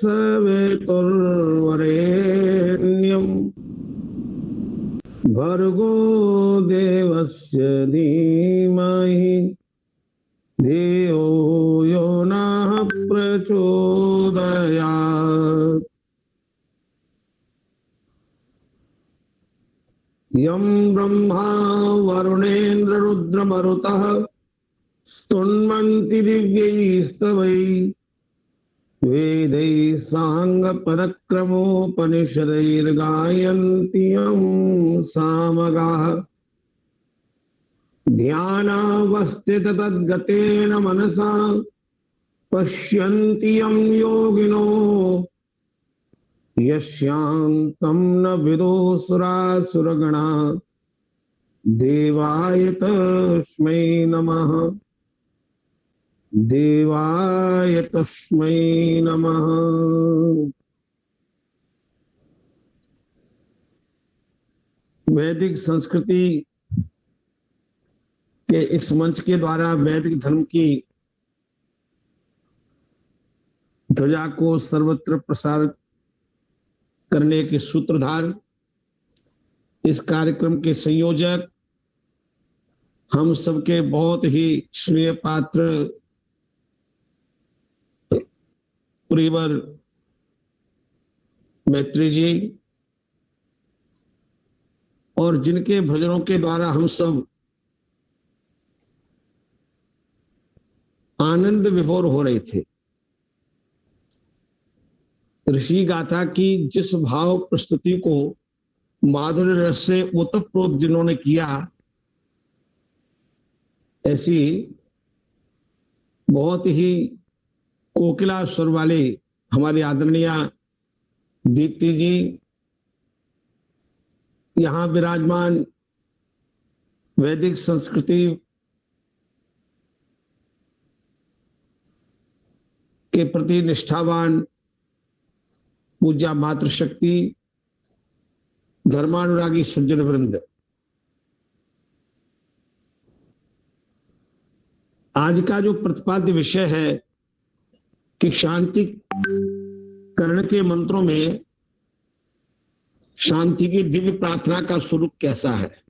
तत्सवितुर्वरेण्यं भर्गो देवस्य धीमहि धियो यो नः प्रचोदयात्। यं ब्रह्मा वरुणेन्द्र रुद्रमरुतः स्तुन्वन्ति दिव्यैस्तवैः वेदैः साङ्गपदक्रमोपनिषदैर्गायन्ति यं सामगाः। ध्यानावस्थिततद्गतेन मनसा पश्यन्ति यं योगिनो यस्यान्तं न विदुसुरासुरगणा। देवाय तस्मै नमः, देवाय तस्मै नमः। वैदिक संस्कृति के इस मंच के द्वारा वैदिक धर्म की ध्वजा को सर्वत्र प्रसारित करने के सूत्रधार, इस कार्यक्रम के संयोजक, हम सबके बहुत ही स्नेह पात्र प्रियवर मैत्री जी, और जिनके भजनों के द्वारा हम सब आनंद विभोर हो रहे थे। ऋषि गाथा की जिस भाव प्रस्तुति को माधुर्य रस से ओतप्रोत जिन्होंने किया, ऐसी बहुत ही कोकिला स्वर वाले हमारी आदरणीय दीप्ति जी, यहां विराजमान वैदिक संस्कृति के प्रति निष्ठावान पूज्या मातृशक्ति धर्मानुरागी सज्जन वृंद, आज का जो प्रतिपाद्य विषय है कि शांति करण के मंत्रों में शांति की दिव्य प्रार्थना का स्वरूप कैसा है।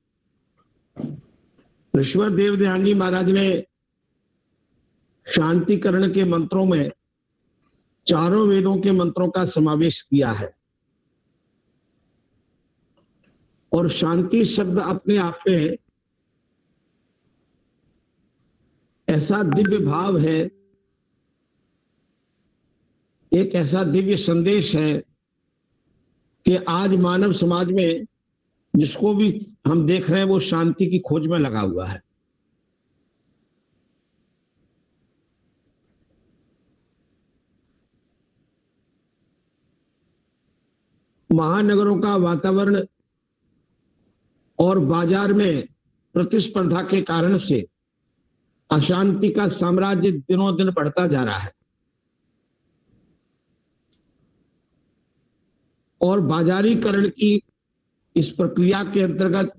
ऋषिवर देव ध्यान जी महाराज ने शांतिकरण के मंत्रों में चारों वेदों के मंत्रों का समावेश किया है, और शांति शब्द अपने आप में ऐसा दिव्य भाव है, एक ऐसा दिव्य संदेश है कि आज मानव समाज में जिसको भी हम देख रहे हैं वो शांति की खोज में लगा हुआ है। महानगरों का वातावरण और बाजार में प्रतिस्पर्धा के कारण से अशांति का साम्राज्य दिनों दिन बढ़ता जा रहा है, और बाजारीकरण की इस प्रक्रिया के अंतर्गत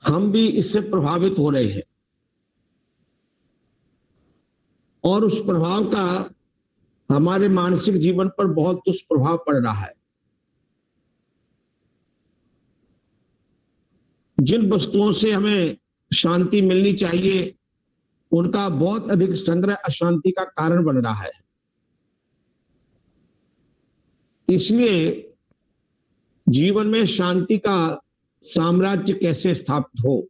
हम भी इससे प्रभावित हो रहे हैं, और उस प्रभाव का हमारे मानसिक जीवन पर बहुत दुष्प्रभाव पड़ रहा है। जिन वस्तुओं से हमें शांति मिलनी चाहिए, उनका बहुत अधिक संग्रह अशांति का कारण बन रहा है। इसलिए जीवन में शांति का साम्राज्य कैसे स्थापित हो,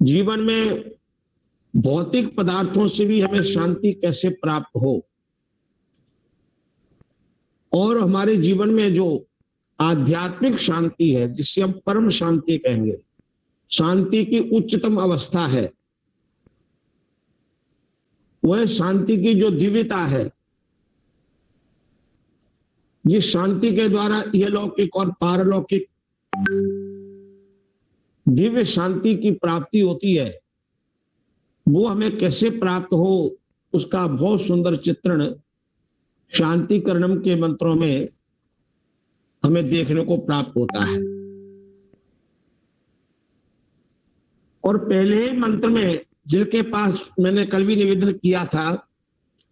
जीवन में भौतिक पदार्थों से भी हमें शांति कैसे प्राप्त हो, और हमारे जीवन में जो आध्यात्मिक शांति है, जिसे हम परम शांति कहेंगे, शांति की उच्चतम अवस्था है, वह शांति की जो दिव्यता है, जिस शांति के द्वारा यह लौकिक और पारलौकिक दिव्य शांति की प्राप्ति होती है, वो हमें कैसे प्राप्त हो, उसका बहुत सुंदर चित्रण शांतिकरणम के मंत्रों में हमें देखने को प्राप्त होता है। और पहले मंत्र में जिनके पास मैंने कल भी निवेदन किया था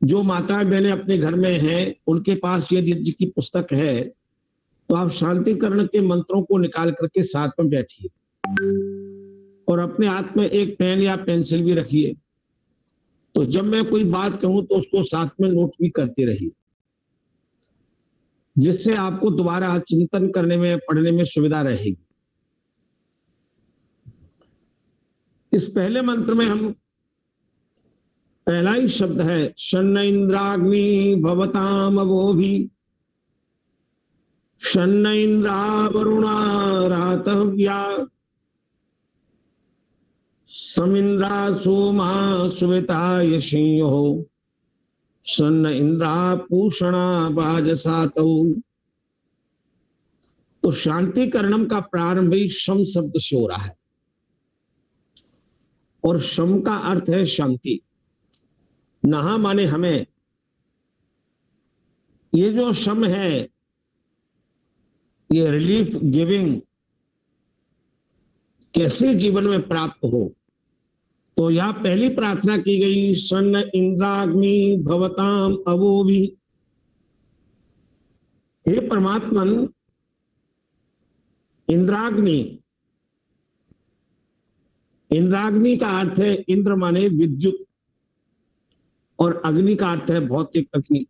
जो माताएं बहनें अपने घर में हैं उनके पास यदि जी की पुस्तक है तो आप शांतिकरण के मंत्रों को निकाल करके साथ में बैठिए और अपने हाथ में एक पेन या पेंसिल भी रखिए। तो जब मैं कोई बात कहूं तो उसको साथ में नोट भी करते रहिए, जिससे आपको दोबारा चिंतन करने में पढ़ने में सुविधा रहेगी। इस पहले मंत्र में हम पहला ही शब्द है शन्न इंद्राग्नि भवताम अवोभि शन्न इंद्रा वरुणा रातव्या समिंद्रा सोमा सुविता यशियो शन्न इंद्रा पूषणा बाजसातौ। तो शांतिकरणम का प्रारंभ ही शम शब्द से हो रहा है और शम का अर्थ है शांति। नहा माने हमें। ये जो शम है ये रिलीफ गिविंग कैसे जीवन में प्राप्त हो, तो यह पहली प्रार्थना की गई शन्न इंद्राग्नि भवताम अवोभि। हे परमात्मन, इंद्राग्नि, इंद्राग्नि का अर्थ है इंद्र माने विद्युत और अग्नि का अर्थ है भौतिक अग्नि।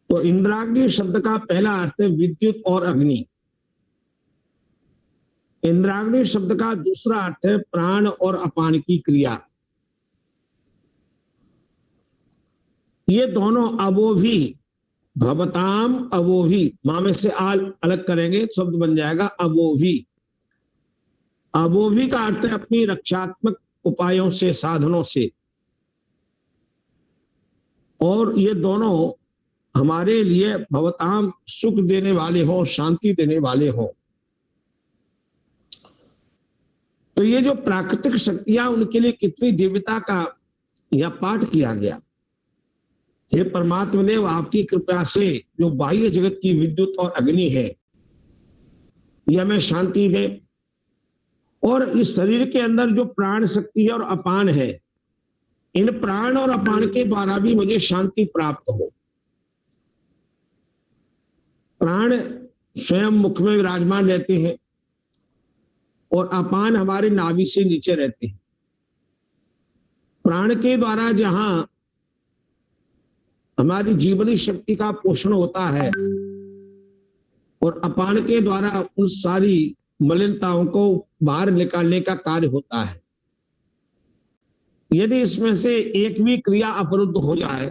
तो इंद्राग्नि शब्द का पहला अर्थ है विद्युत और अग्नि। इंद्राग्नि शब्द का दूसरा अर्थ है प्राण और अपान की क्रिया। ये दोनों अवोभि, भवताम अवोभि, मां में से आल अलग करेंगे शब्द बन जाएगा अवोभि। अवोभि का अर्थ है अपनी रक्षात्मक उपायों से, साधनों से। और ये दोनों हमारे लिए भवताम सुख देने वाले हो, शांति देने वाले हो। तो ये जो प्राकृतिक शक्तियां, उनके लिए कितनी दिव्यता का यह पाठ किया गया। हे परमात्मा देव, आपकी कृपा से जो बाह्य जगत की विद्युत और अग्नि है यह हमें शांति दे, और इस शरीर के अंदर जो प्राण शक्ति है और अपान है, इन प्राण और अपान के द्वारा भी मुझे शांति प्राप्त हो। प्राण स्वयं मुख में विराजमान रहते हैं और अपान हमारे नाभि से नीचे रहते हैं। प्राण के द्वारा जहां हमारी जीवनी शक्ति का पोषण होता है और अपान के द्वारा उन सारी मलिनताओं को बाहर निकालने का कार्य होता है। यदि इसमें से एक भी क्रिया अवरुद्ध हो जाए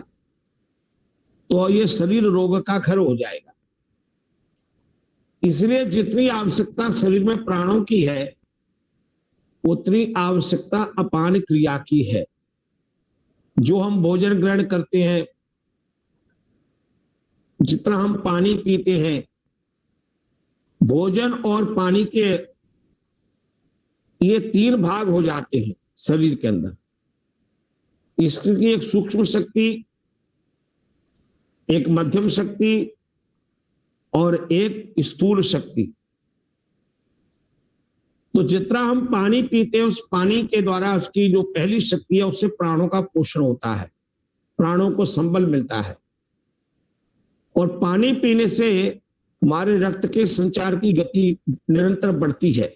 तो ये शरीर रोग का घर हो जाएगा। इसलिए जितनी आवश्यकता शरीर में प्राणों की है उतनी आवश्यकता अपान क्रिया की है। जो हम भोजन ग्रहण करते हैं, जितना हम पानी पीते हैं, भोजन और पानी के ये तीन भाग हो जाते हैं शरीर के अंदर। इसकी एक सूक्ष्म शक्ति, एक मध्यम शक्ति और एक स्थूल शक्ति। तो जितना हम पानी पीते हैं उस पानी के द्वारा उसकी जो पहली शक्ति है उससे प्राणों का पोषण होता है, प्राणों को संबल मिलता है। और पानी पीने से हमारे रक्त के संचार की गति निरंतर बढ़ती है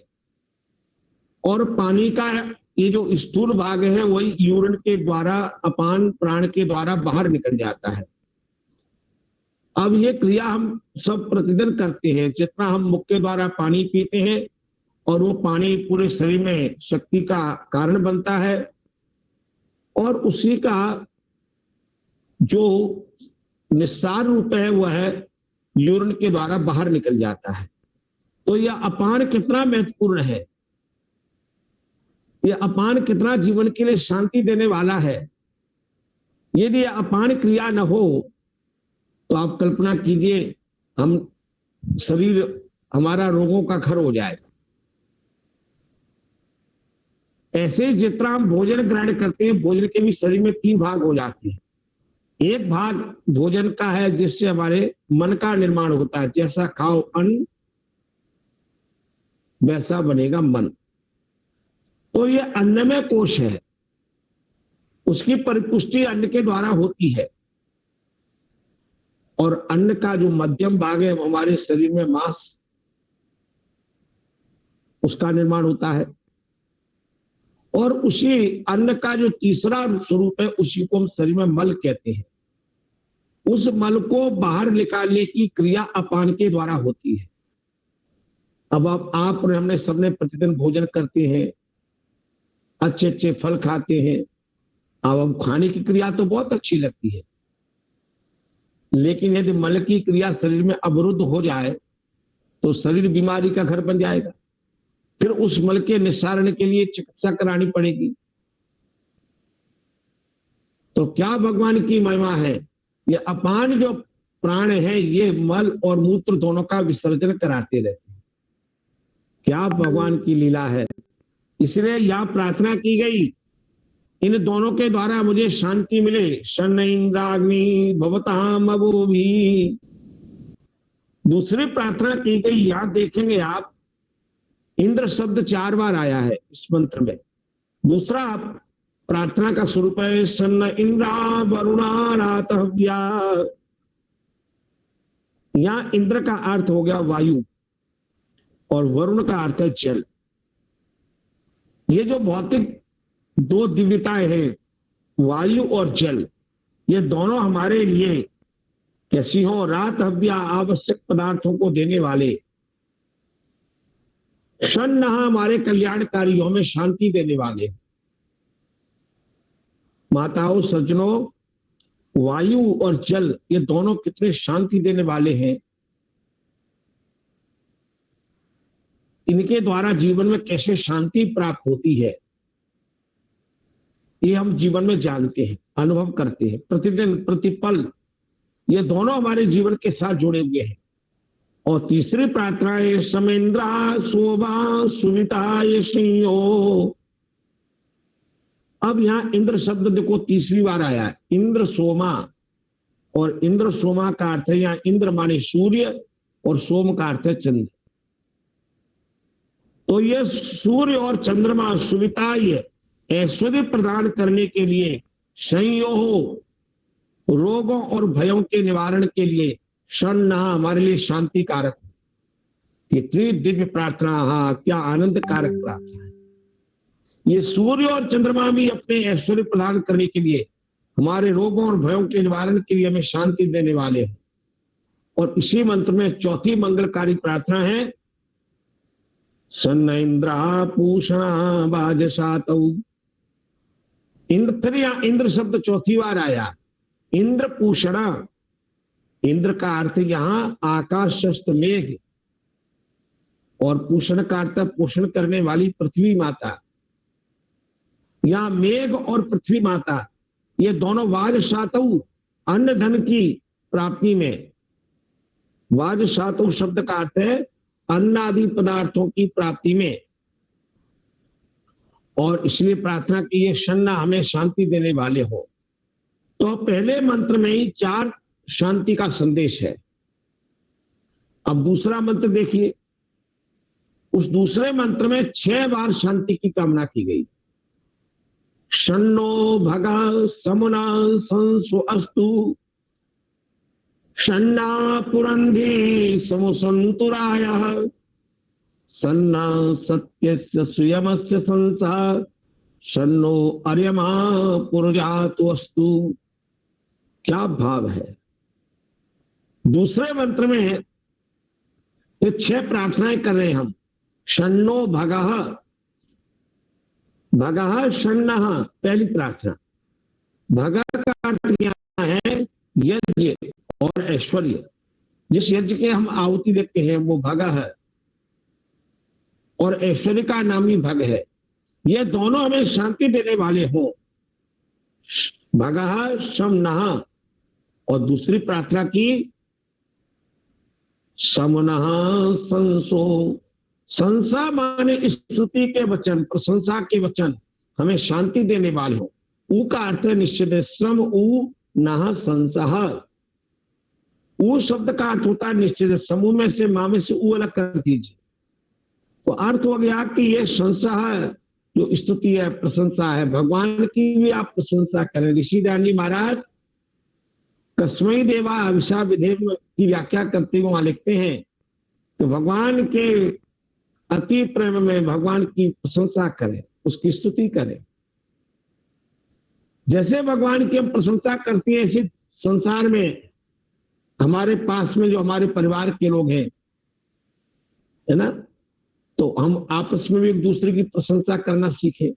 और पानी का ये जो स्थूल भाग है वही यूरिन के द्वारा, अपान प्राण के द्वारा बाहर निकल जाता है। अब ये क्रिया हम सब प्रतिदिन करते हैं। जितना हम मुख के द्वारा पानी पीते हैं और वो पानी पूरे शरीर में शक्ति का कारण बनता है और उसी का जो निस्सार रूप है वह है यूरिन के द्वारा बाहर निकल जाता है। तो यह अपान कितना महत्वपूर्ण है, यह अपान कितना जीवन के लिए शांति देने वाला है। यदि यह अपान क्रिया न हो तो आप कल्पना कीजिए हम शरीर हमारा रोगों का घर हो जाएगा। ऐसे जितना हम भोजन ग्रहण करते हैं, भोजन के भी शरीर में तीन भाग हो जाते हैं। एक भाग भोजन का है जिससे हमारे मन का निर्माण होता है। जैसा खाओ अन्न वैसा बनेगा मन। तो ये अन्नमय कोश है उसकी परिपुष्टि अन्न के द्वारा होती है। और अन्न का जो मध्यम भाग है हमारे शरीर में मांस, उसका निर्माण होता है। और उसी अन्न का जो तीसरा स्वरूप है उसी को हम शरीर में मल कहते हैं। उस मल को बाहर निकालने की क्रिया अपान के द्वारा होती है। अब आप और हमने सबने प्रतिदिन भोजन करते हैं, अच्छे अच्छे फल खाते हैं। अब खाने की क्रिया तो बहुत अच्छी लगती है, लेकिन यदि मल की क्रिया शरीर में अवरुद्ध हो जाए तो शरीर बीमारी का घर बन जाएगा। फिर उस मल के निस्सारण के लिए चिकित्सा करानी पड़ेगी। तो क्या भगवान की महिमा है, ये अपान जो प्राण है ये मल और मूत्र दोनों का विसर्जन कराते रहते हैं। क्या भगवान की लीला है। इसलिए यह प्रार्थना की गई, इन दोनों के द्वारा मुझे शांति मिले। शन इंद्राग्नि भवताम अबोभि। दूसरी प्रार्थना की गई, यहां देखेंगे आप इंद्र शब्द 4 बार आया है इस मंत्र में। दूसरा प्रार्थना का स्वरूप है सन इंद्रा वरुणा रातव्या। यहां इंद्र का अर्थ हो गया वायु और वरुण का अर्थ है जल। ये जो भौतिक दो दिव्यताएं हैं, वायु और जल, ये दोनों हमारे लिए कैसी हो, रात हव्या आवश्यक पदार्थों को देने वाले, षण्णः हमारे कल्याणकारियों में शांति देने वाले। माताओं सज्जनों, वायु और जल ये दोनों कितने शांति देने वाले हैं। इनके द्वारा जीवन में कैसे शांति प्राप्त होती है ये हम जीवन में जानते हैं, अनुभव करते हैं प्रतिदिन प्रतिपल। ये दोनों हमारे जीवन के साथ जुड़े हुए हैं। और तीसरी प्रार्थना है समेंद्रा शोभा सुनिता यशो। अब यहां इंद्र शब्द देखो तीसरी बार आया है, इंद्र सोमा। और इंद्र सोमा का अर्थ है यहां इंद्र माने सूर्य और सोम का अर्थ है चंद्र। तो ये सूर्य और चंद्रमा सुविताय ऐश्वर्य प्रदान करने के लिए, संयोग रोगों और भयों के निवारण के लिए, षण्णः हमारे लिए शांति कारक। कितनी दिव्य प्रार्थना, हाँ क्या आनंद कारक प्रार्थना है। ये सूर्य और चंद्रमा भी अपने ऐश्वर्य प्रदान करने के लिए, हमारे रोगों और भयों के निवारण के लिए हमें शांति देने वाले हैं। और इसी मंत्र में चौथी मंगलकारी प्रार्थना है सन्न इंद्रा पूषणा बाजसातौ। इंद्र शब्द चौथी बार आया, इंद्र पूषणा। इंद्र का अर्थ यहां आकाशस्थ मेघ और पूषण का अर्थ पोषण करने वाली पृथ्वी माता। यहां मेघ और पृथ्वी माता ये दोनों वाजसातौ अन्न धन की प्राप्ति में। वाजसातौ शब्द का अर्थ है अन्न आदि पदार्थों की प्राप्ति में। और इसलिए प्रार्थना की ये षण्णः हमें शांति देने वाले हो। तो पहले मंत्र में ही 4 शांति का संदेश है। अब दूसरा मंत्र देखिए, उस दूसरे मंत्र में 6 बार शांति की कामना की गई। षण्णो भगा समुना संसु अस्तु, षण्णा पुरंधी समुसंतुरायः, सन्ना सत्यस्य सुयमस्य संसा, षण्णो अर्यमा पुरजातु अस्तु। क्या भाव है। दूसरे मंत्र में ये 6 प्रार्थनाएं कर रहे हैं हम। षण्णो भगः, भगः षण्णः पहली प्रार्थना। भगः का अर्थ यहाँ है यज्ञ और ऐश्वर्य। जिस यज्ञ के हम आहुति देते हैं वो भगः है और ऐश्वर्य का नाम ही भग है। ये दोनों हमें शांति देने वाले हो। भगः शमनः। और दूसरी प्रार्थना की समनः संसो। संसा माने स्तुति के वचन, प्रशंसा के वचन हमें शांति देने वाले हो। ऊ का अर्थ है निश्चित, श्रम ऊ नः संसः। ऊ शब्द का अर्थ होता है निश्चित। समूह में से माँ में से ऊ अलग कर दीजिए तो अर्थ हो गया कि ये संसः जो स्तुति है, प्रशंसा है, भगवान की भी आप प्रशंसा करें। ऋषि दयानंद महाराज कस्मै देवा हविषा विधेम की व्याख्या करते हुए वहां लिखते हैं कि भगवान के अति प्रेम में भगवान की प्रशंसा करें, उसकी स्तुति करें। जैसे भगवान की हम प्रशंसा करते हैं, ऐसे संसार में हमारे पास में जो हमारे परिवार के लोग हैं, है ना, तो हम आपस में भी एक दूसरे की प्रशंसा करना सीखें।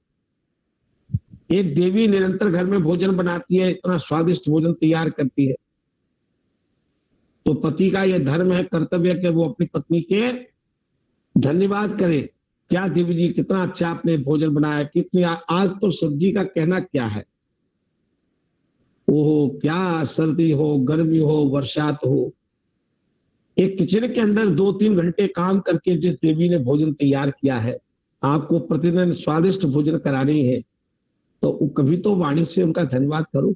एक देवी निरंतर घर में भोजन बनाती है, इतना स्वादिष्ट भोजन तैयार करती है, तो पति का यह धर्म है, कर्तव्य है कि वो अपनी पत्नी के धन्यवाद करे। क्या देवी जी, कितना अच्छा आपने भोजन बनाया, कितनी आज तो सब्जी का कहना क्या है, ओहो, क्या सर्दी हो, गर्मी हो, बरसात हो, एक किचन के अंदर 2-3 घंटे काम करके जिस देवी ने भोजन तैयार किया है, आपको प्रतिदिन स्वादिष्ट भोजन करानी है, तो कभी तो वाणी से उनका धन्यवाद करो।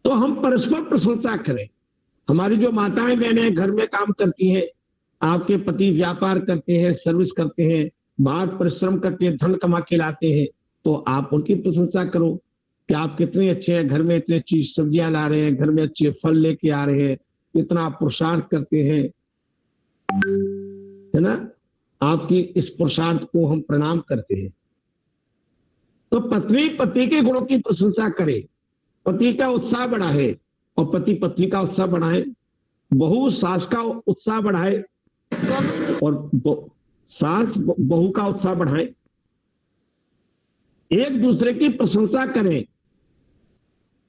तो हम परस्पर प्रशंसा करें। हमारी जो माताएं बहनें घर में काम करती हैं, आपके पति व्यापार करते हैं, सर्विस करते हैं, बाहर परिश्रम करके धन कमा के लाते हैं, तो आप उनकी प्रशंसा करो कि आप कितने अच्छे हैं, घर में इतनी अच्छी सब्जियां ला रहे हैं, घर में अच्छे फल लेके आ रहे हैं, इतना पुरुषार्थ करते हैं, है ना। आपकी इस पुरुषार्थ को हम प्रणाम करते हैं। तो पत्नी पति के गुणों की प्रशंसा करे, पति का उत्साह बढ़ाए और पति पत्नी का उत्साह बढ़ाए, बहू सास का उत्साह बढ़ाए और सास बहू का उत्साह बढ़ाए, एक दूसरे की प्रशंसा करें।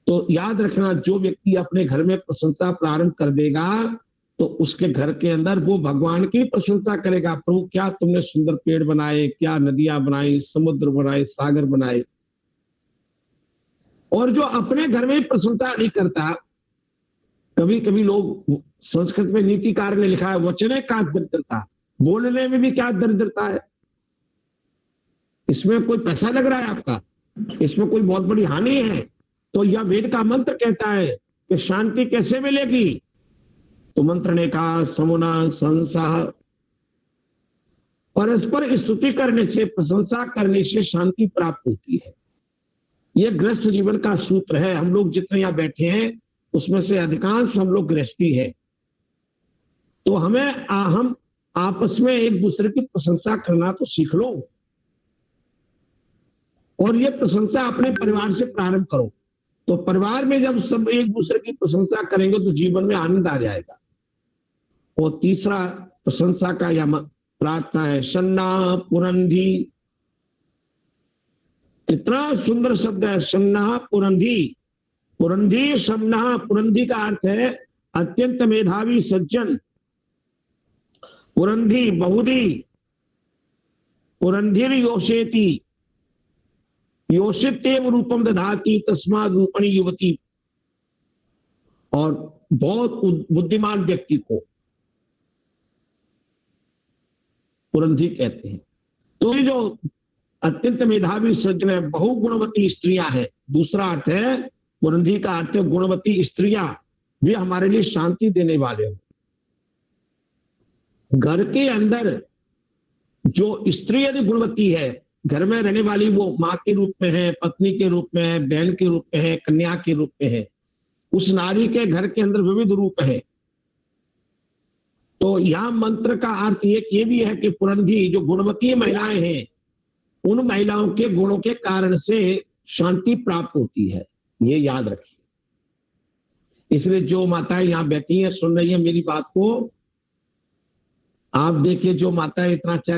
तो याद रखना, जो व्यक्ति अपने घर में प्रशंसा प्रारंभ कर देगा तो उसके घर के अंदर वो भगवान की प्रशंसा करेगा। प्रभु, क्या तुमने सुंदर पेड़ बनाए, क्या नदियां बनाई, समुद्र बनाए, सागर बनाए। और जो अपने घर में प्रशंसा नहीं करता, कभी कभी लोग, संस्कृत में नीतिकार ने लिखा है, वचने का दरिद्रता, बोलने में भी क्या दरिद्रता है। इसमें कोई पैसा लग रहा है आपका, इसमें कोई बहुत बड़ी हानि है। तो यह वेद का मंत्र कहता है कि शांति कैसे मिलेगी, तो मंत्र ने कहा, समुना संसाह, परस्पर स्तुति करने से, प्रशंसा करने से शांति प्राप्त होती है। यह गृहस्थ जीवन का सूत्र है। हम लोग जितने यहां बैठे हैं उसमें से अधिकांश हम लोग गृहस्थी है, तो हम आपस में एक दूसरे की प्रशंसा करना तो सीख लो, और ये प्रशंसा अपने परिवार से प्रारंभ करो। तो परिवार में जब सब एक दूसरे की प्रशंसा करेंगे तो जीवन में आनंद आ जाएगा। और तीसरा प्रशंसा का यह प्रार्थना है, सन्ना पुरंधी। कितना सुंदर शब्द है, सन्ना पुरंधी। पुरंधी, सन्ना, पुरंधी का अर्थ है अत्यंत मेधावी सज्जन। पुरंधी बहुधी, पुरंधीर योषेति, योषितेव रूपम दधाती तस्माद रूपणी युवती। और बहुत बुद्धिमान व्यक्ति को पुरंधी कहते हैं। तो ये जो अत्यंत मेधावी सज्जन है, बहुगुणवती स्त्रियां हैं। दूसरा अर्थ है, पुरंधी का अर्थ है गुणवती स्त्रियां, वे हमारे लिए शांति देने वाले हो। घर के अंदर जो स्त्री यदि गुणवती है, घर में रहने वाली, वो माँ के रूप में है, पत्नी के रूप में है, बहन के रूप में है, कन्या के रूप में है, उस नारी के घर के अंदर विविध रूप है। तो यह मंत्र का अर्थ ये भी है कि पुरंधी, जो गुणवती महिलाएं हैं, उन महिलाओं के गुणों के कारण से शांति प्राप्त होती है, ये याद रखिए। इसलिए जो माताएं यहाँ बैठी हैं, सुन रही हैं मेरी बात को, आप देखिए, जो माताएं इतना अच्छा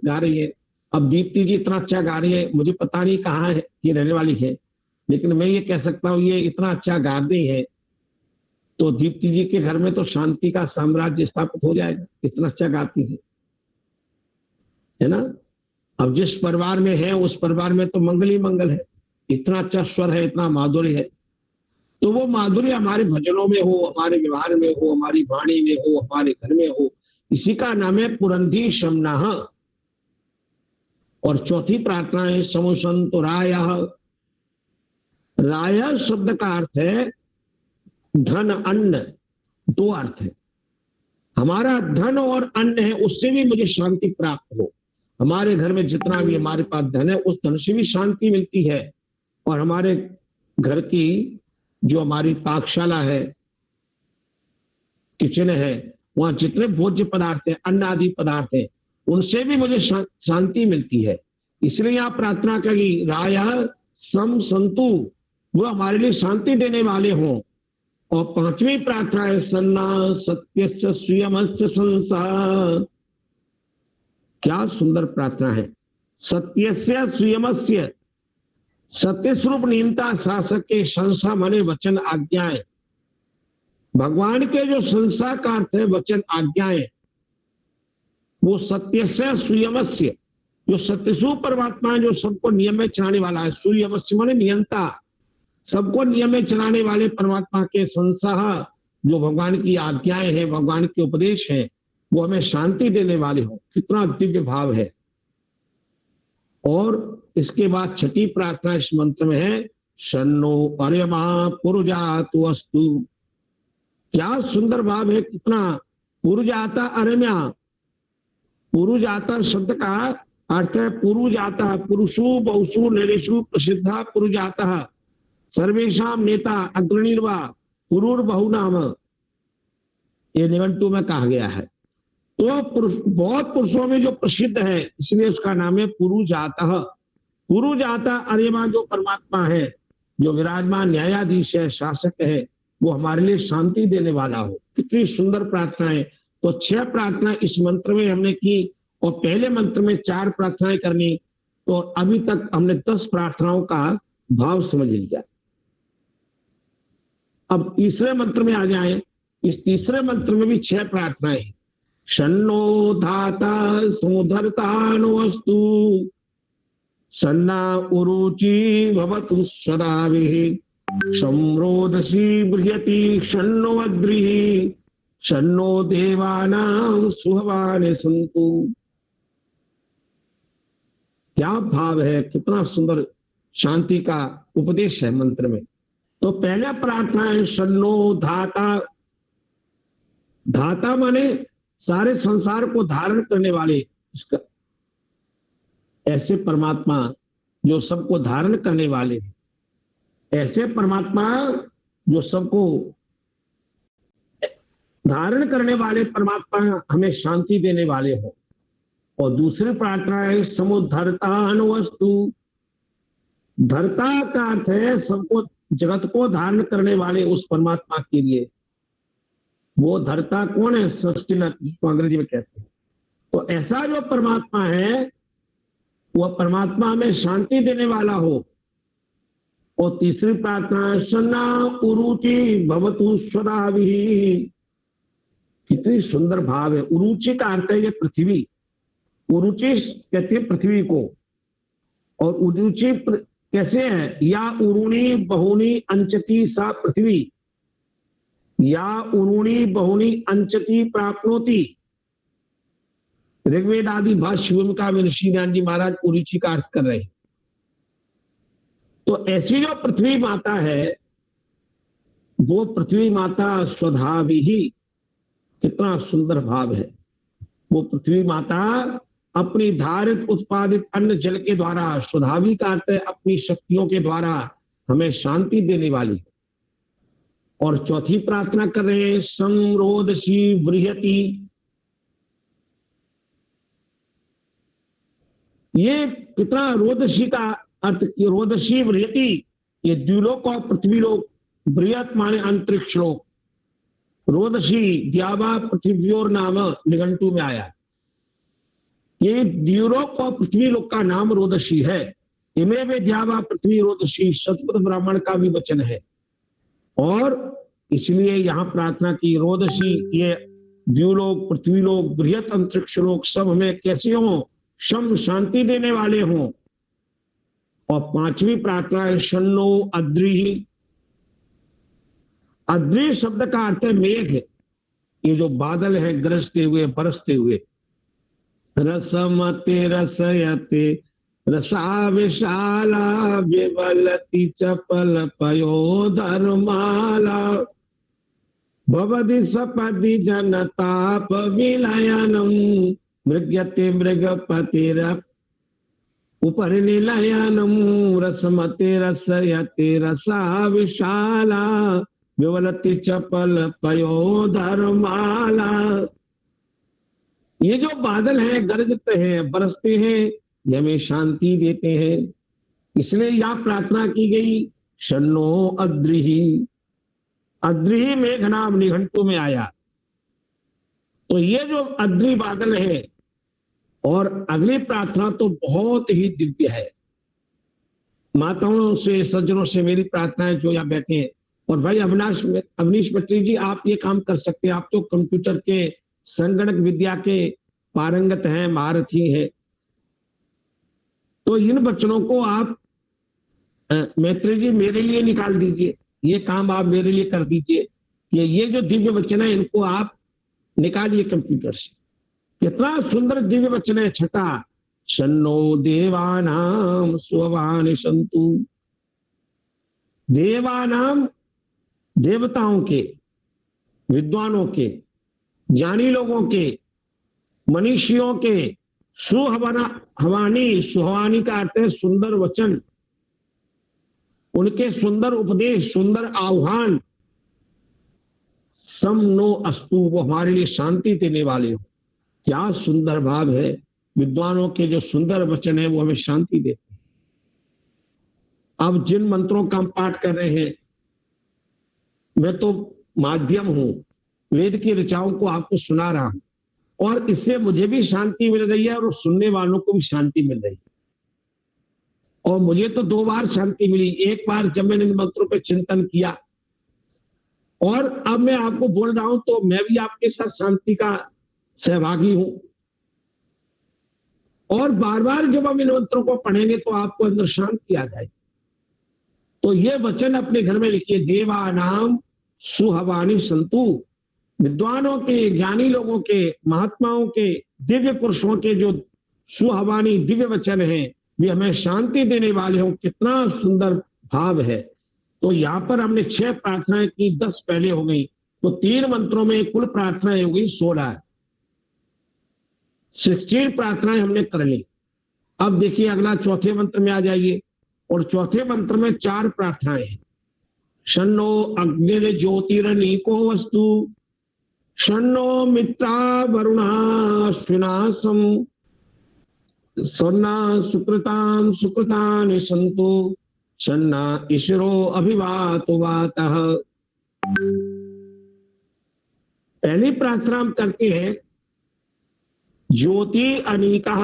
गा रही है, अब दीप्ति जी इतना अच्छा गा रही है, मुझे पता नहीं कहाँ है ये रहने वाली है, लेकिन मैं ये कह सकता हूँ ये इतना अच्छा गा रही है, तो दीप्ति जी के घर में तो शांति का साम्राज्य स्थापित हो जाएगा। इतना अच्छा गाती है ना। अब जिस परिवार में है उस परिवार में तो मंगल ही मंगल है। इतना अच्छा स्वर है, इतना माधुर्य है, तो वो माधुर्य हमारे भजनों में हो, हमारे व्यवहार में हो, हमारी वाणी में हो, हमारे घर में हो। इसी का नाम है पुरंधी शमना। और चौथी प्रार्थना है, समुसंतो राय। राय शब्द का अर्थ है धन, अन्न, दो अर्थ है। हमारा धन और अन्न है उससे भी मुझे शांति प्राप्त हो। हमारे घर में जितना भी हमारे पास धन है उस धन से भी शांति मिलती है। और हमारे घर की जो हमारी पाकशाला है, किचन है, वहां जितने भोज्य पदार्थ है, अन्न आदि पदार्थ है, उनसे भी मुझे शांति मिलती है। इसलिए यहाँ प्रार्थना करी, राया सम संतु, वो हमारे लिए शांति देने वाले हों। और पांचवी प्रार्थना है, सन्ना सत्य स्वयं संसार। क्या सुंदर प्रार्थना है। सत्य स्वयं, सत्य स्वरूप नियंता शासक के संसा मने वचन आज्ञाएं। भगवान के जो संसार का अर्थ है वचन आज्ञाएं, वो सत्य से सूर्यमस्य, जो सत्यस्वरूप परमात्मा है, जो सबको नियम में चलाने वाला है। सूर्यमस्य माने नियंता, सबको नियम में चलाने वाले परमात्मा के संसार, जो भगवान की आज्ञाएं हैं, भगवान के उपदेश हैं, वो हमें शांति देने वाले हो। कितना दिव्य भाव है। और इसके बाद छठी प्रार्थना इस मंत्र में है, शन्नो अर्यमा पुरुजातु अस्तु। क्या सुंदर भाव है। कितना पुरुजाता अर्यमा। पुरुजाता शब्द का अर्थ है पुरुजाता, पुरुषु बहुषु नरेशु प्रसिद्धा पुरुजाता, सर्वेशा नेता अग्रणीर्वा पुरुर्बहुनाम, ये निघंटु में कहा गया है। तो बहुत पुरुषों में जो प्रसिद्ध है, इसलिए उसका नाम है पुरुजाता। पुरुजाता अर्यमा जो परमात्मा है, जो विराजमान न्यायाधीश है, शासक है, वो हमारे लिए शांति देने वाला हो। कितनी सुंदर प्रार्थना है। तो 6 प्रार्थना इस मंत्र में हमने की, और पहले मंत्र में 4 प्रार्थनाएं करनी। तो अभी तक हमने 10 प्रार्थनाओं का भाव समझ लिया। अब तीसरे मंत्र में आ जाएं। इस तीसरे मंत्र में भी 6 प्रार्थनाएं। शन्नो धाता सुधरतानोस्तु, सन्ना उरुचि भवतु सदाभिः, संरोधसी बृहति शन्नो अद्रिः, शन्नो देवानां सुहवाने सन्तु। क्या भाव है। कितना सुंदर शांति का उपदेश है मंत्र में। तो पहला प्रार्थना है शन्नो धाता। धाता माने सारे संसार को धारण करने वाले, इसका ऐसे परमात्मा जो सबको धारण करने वाले, ऐसे परमात्मा जो सबको धारण करने वाले परमात्मा हमें शांति देने वाले हो। और दूसरी प्रार्थना है समुद्धरतानुवस्तु। धरता का अर्थ है सबको, जगत को धारण करने वाले उस परमात्मा के लिए। वो धरता कौन है? सस्टेनर, जिसको अंग्रेजी में कहते हैं। तो ऐसा जो परमात्मा है, वह परमात्मा हमें शांति देने वाला हो। और तीसरी प्रार्थना सन्ना उरुचि भवतु स्वदाभिः। कितनी सुंदर भाव है। उरुचि का अर्थ है ये पृथ्वी। उरुचि कहते हैं पृथ्वी को। और उरुचि कैसे है? या उरुणी बहुनी अंचति सा पृथ्वी, या उरुणी बहुनी अंचति प्राप्नोति। ऋग्वेद आदि भाष्य भूमिका में ऋषि ज्ञान जी महाराज उरुचि का अर्थ कर रहे हैं। तो ऐसी जो पृथ्वी माता है, वो पृथ्वी माता स्वधाभिः। कितना सुंदर भाव है। वो पृथ्वी माता अपनी धारित उत्पादित अन्न जल के द्वारा, स्वधावी का अर्थ है अपनी शक्तियों के द्वारा हमें शांति देने वाली। और चौथी प्रार्थना कर रहे हैं संरोधसी बृहति। ये कितना रोदसी का अर्थ, रोदसी बृहति, ये द्युलोक और पृथ्वीलोक। बृहत माने अंतरिक्ष लोक। रोदसी द्यावा पृथ्व्योर नाम निघंटु में आया। ये द्युलोक और पृथ्वीलोक का नाम रोदसी है। इमे वे द्यावा पृथ्वी रोदसी, सतपथ ब्राह्मण का भी वचन है। और इसलिए यहाँ प्रार्थना की, रोदसी, ये द्युलोक, पृथ्वीलोक, बृहत अंतरिक्ष लोक सब हमें कैसे हों? शम, शांति देने वाले हों। और पांचवी प्रार्थना है शन्नो अद्रिः। अद्रि शब्द का अर्थ है मेघ। ये जो बादल है गरजते हुए, बरसते हुए। रसमते रसयते रसाविशाला, विवलति चपल पयोधर्माला, भवति सपदि जनताप विलयनम मृग्यते मृगपतिर उपरिनिलयनम रसमते रसयते रसा विशाला विवलति चपल पयोधरमाला। ये जो बादल हैं गरजते हैं, बरसते हैं, ये हमें शांति देते हैं। इसलिए यह प्रार्थना की गई, शन्नो अद्रिहि। अद्रिहि मेघ नाम निघंटु में आया। तो ये जो अद्रि बादल है, और अगली प्रार्थना तो बहुत ही दिव्य है। माताओं से, सज्जनों से मेरी प्रार्थना है जो यहाँ बैठे हैं। और भाई अवनीश पत्री जी, आप ये काम कर सकते हैं। आप तो कंप्यूटर के, संगणक विद्या के पारंगत हैं, महारथी हैं। तो इन वचनों को आप मैत्री जी मेरे लिए निकाल दीजिए। ये काम आप मेरे लिए कर दीजिए। ये जो दिव्य वचन है, इनको आप निकालिए कंप्यूटर से। कितना सुंदर दिव्य वचन है। छठा, शन्नो देवानाम स्ववानि संतु। देवानाम, देवताओं के, विद्वानों के, ज्ञानी लोगों के, मनीषियों के सुहवानी, सुहवानी का अर्थ है सुंदर वचन, उनके सुंदर उपदेश, सुंदर आह्वान। सम नो अस्तु, वो हमारे लिए शांति देने वाले हो। क्या सुंदर भाव है। विद्वानों के जो सुंदर वचन है वो हमें शांति देते हैं। अब जिन मंत्रों का हम पाठ कर रहे हैं, मैं तो माध्यम हूं, वेद की ऋचाओं को आपको सुना रहा हूं, और इससे मुझे भी शांति मिल रही है और सुनने वालों को भी शांति मिल रही है। और मुझे तो 2 बार शांति मिली। एक बार जब मैंने इन मंत्रों पर चिंतन किया, और अब मैं आपको बोल रहा हूं तो मैं भी आपके साथ शांति का सहभागी हूं। और बार बार जब हम इन मंत्रों को पढ़ेंगे तो आपको अंदर शांति आ जाएगी। तो ये वचन अपने घर में लिखिए, देवानाम सुहवानि संतु। विद्वानों के, ज्ञानी लोगों के, महात्माओं के, दिव्य पुरुषों के जो सुहवानी दिव्य वचन हैं, वे हमें शांति देने वाले हों। कितना सुंदर भाव है। तो यहाँ पर हमने 6 प्रार्थनाएं की, 10 पहले हो गई। तो 3 मंत्रों में कुल प्रार्थनाएं हो गई 16। 16 प्रार्थनाएं हमने कर ली। अब देखिए अगला चौथे मंत्र में आ जाइए। और चौथे मंत्र में 4 प्रार्थनाएं हैं। शन्नो अग्निर ज्योतिरनीको वस्तु, शन्नो मित्रा वरुणाश्विनासम, स्वर्णा सुकृतान सुकृतानि सन्तु, शन्ना ईश्वरो अभिवातो वातः। पहली प्रार्थना हम करते हैं, ज्योति अनीकः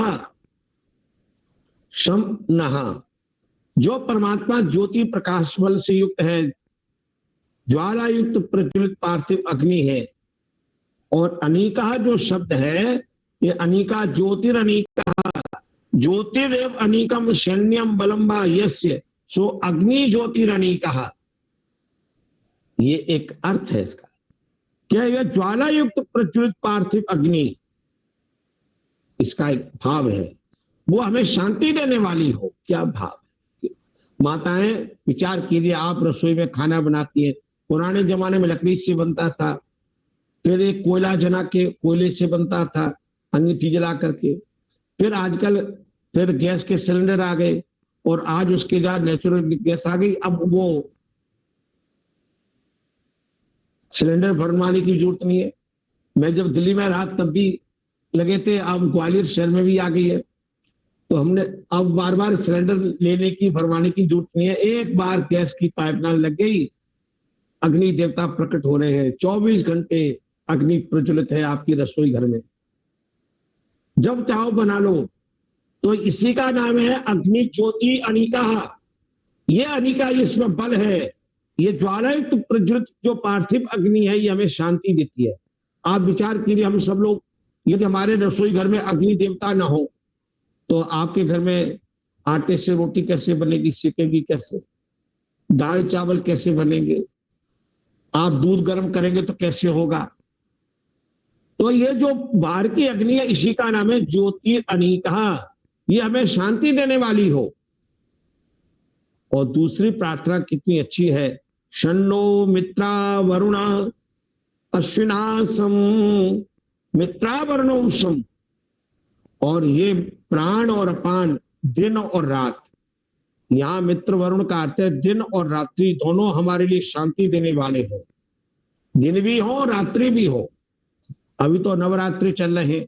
शम नः। जो परमात्मा ज्योति प्रकाश बल से युक्त है, ज्वाला युक्त प्रज्वलित पार्थिव अग्नि है। और अनीका जो शब्द है, ये अनीका ज्योतिरनीका, ज्योतिरेव अनीकम सैन्यम बलम वा यस्य सो अग्नि ज्योतिरनीका। ये एक अर्थ है इसका। क्या यह ज्वाला युक्त प्रज्वलित पार्थिव अग्नि, इसका एक भाव है, वो हमें शांति देने वाली हो। क्या भाव है। माताएं विचार कीजिए, आप रसोई में खाना बनाती है। पुराने जमाने में लकड़ी से बनता था, फिर एक कोयला जना के कोयले से बनता था अंगीठी जला करके, फिर आजकल फिर गैस के सिलेंडर आ गए, और आज उसके बाद नेचुरल गैस आ गई। अब वो सिलेंडर भरवाने की जरूरत नहीं है। मैं जब दिल्ली में रहा तब भी लगे थे, अब ग्वालियर शहर में भी आ गई है। तो हमने अब बार बार सिलेंडर लेने की, भरवाने की जरूरत नहीं है। एक बार गैस की पाइपलाइन लग गई, अग्नि देवता प्रकट हो रहे हैं। 24 घंटे अग्नि प्रज्वलित है आपकी रसोई घर में, जब चाहो बना लो। तो इसी का नाम है अग्नि ज्योति अनीका। ये अनीका, इसमें बल है। ये ज्वालायुक्त प्रज्वलित जो पार्थिव अग्नि है, ये हमें शांति देती है। आप विचार कीजिए, हम सब लोग यदि हमारे रसोई घर में अग्नि देवता ना हो तो आपके घर में आटे से रोटी कैसे बनेगी, सेकेगी कैसे, दाल चावल कैसे बनेंगे, आप दूध गर्म करेंगे तो कैसे होगा। तो ये जो बाहर की अग्नि है, इसी का नाम है ज्योति अनीका। ये हमें शांति देने वाली हो। और दूसरी प्रार्थना कितनी अच्छी है, शन्नो मित्रा वरुणा। अश्विनासम मित्रावरणों सम, और ये प्राण और अपान, दिन और रात, यहाँ मित्र वरुण का अर्थ है दिन और रात्रि दोनों हमारे लिए शांति देने वाले हो, दिन भी हो रात्रि भी हो। अभी तो नवरात्रि चल रहे हैं,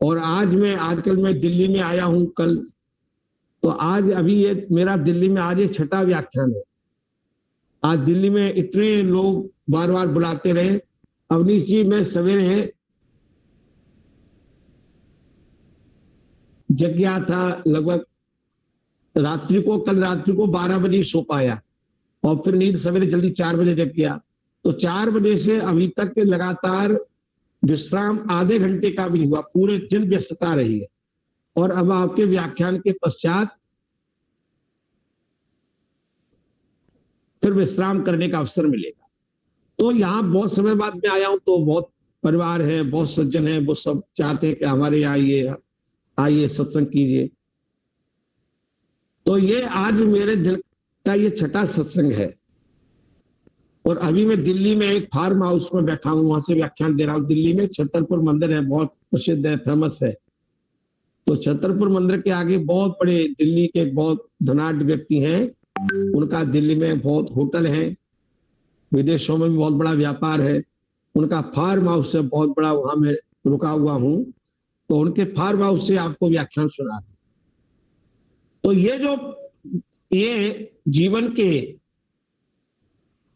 और आजकल मैं दिल्ली में आया हूं कल, तो आज अभी ये मेरा दिल्ली में आज ये 6वां व्याख्यान है। आज दिल्ली में इतने लोग बार बार बुलाते रहे। अवनीश जी, मैं सवेरे जग गया था, लगभग कल रात्रि को 12 बजे सो पाया, और फिर नींद सवेरे जल्दी 4 बजे जग गया। तो 4 बजे से अभी तक लगातार विश्राम आधे घंटे का भी हुआ, पूरे दिन व्यस्तता रही है। और अब आपके व्याख्यान के पश्चात फिर विश्राम करने का अवसर मिलेगा। तो यहाँ बहुत समय बाद में आया हूं, तो बहुत परिवार है, बहुत सज्जन है, वो सब चाहते हैं कि हमारे यहाँ आइए सत्संग कीजिए। तो ये आज मेरे दिल का ये 6वां सत्संग है। और अभी मैं दिल्ली में एक फार्म हाउस में बैठा हूं, वहां से व्याख्यान दे रहा हूं। दिल्ली में छतरपुर मंदिर है, बहुत प्रसिद्ध है, फेमस है। तो छतरपुर मंदिर के आगे बहुत बड़े दिल्ली के बहुत धनाढ्य व्यक्ति हैं, उनका दिल्ली में बहुत होटल है, विदेशों में भी बहुत बड़ा व्यापार है। उनका फार्म हाउस है बहुत बड़ा, वहां मैं रुका हुआ हूं। तो उनके फार्म हाउस से आपको व्याख्यान सुना। तो ये जीवन के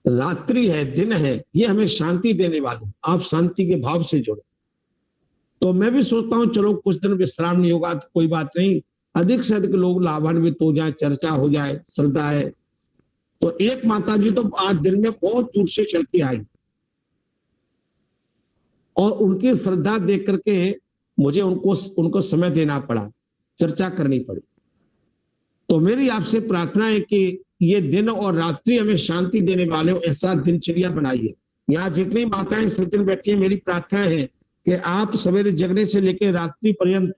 रात्रि है, दिन है, ये हमें शांति देने वाले, आप शांति के भाव से जुड़ो। तो मैं भी सोचता हूं चलो कुछ दिन विश्राम नहीं होगा तो कोई बात नहीं, अधिक से अधिक लोग लाभान्वित हो जाए, चर्चा हो जाए, श्रद्धा है। तो एक माता जी तो आज दिन में बहुत दूर से चल के आई, और उनकी श्रद्धा देख करके मुझे उनको समय देना पड़ा, चर्चा करनी पड़ी। तो मेरी आपसे प्रार्थना है कि ये दिन और रात्रि हमें शांति देने वाले हो, ऐसा दिनचर्या बनाइए। यहाँ जितनी माताएं सज्जन बैठी है, मेरी प्रार्थना है कि आप सवेरे जगने से लेकर रात्रि पर्यंत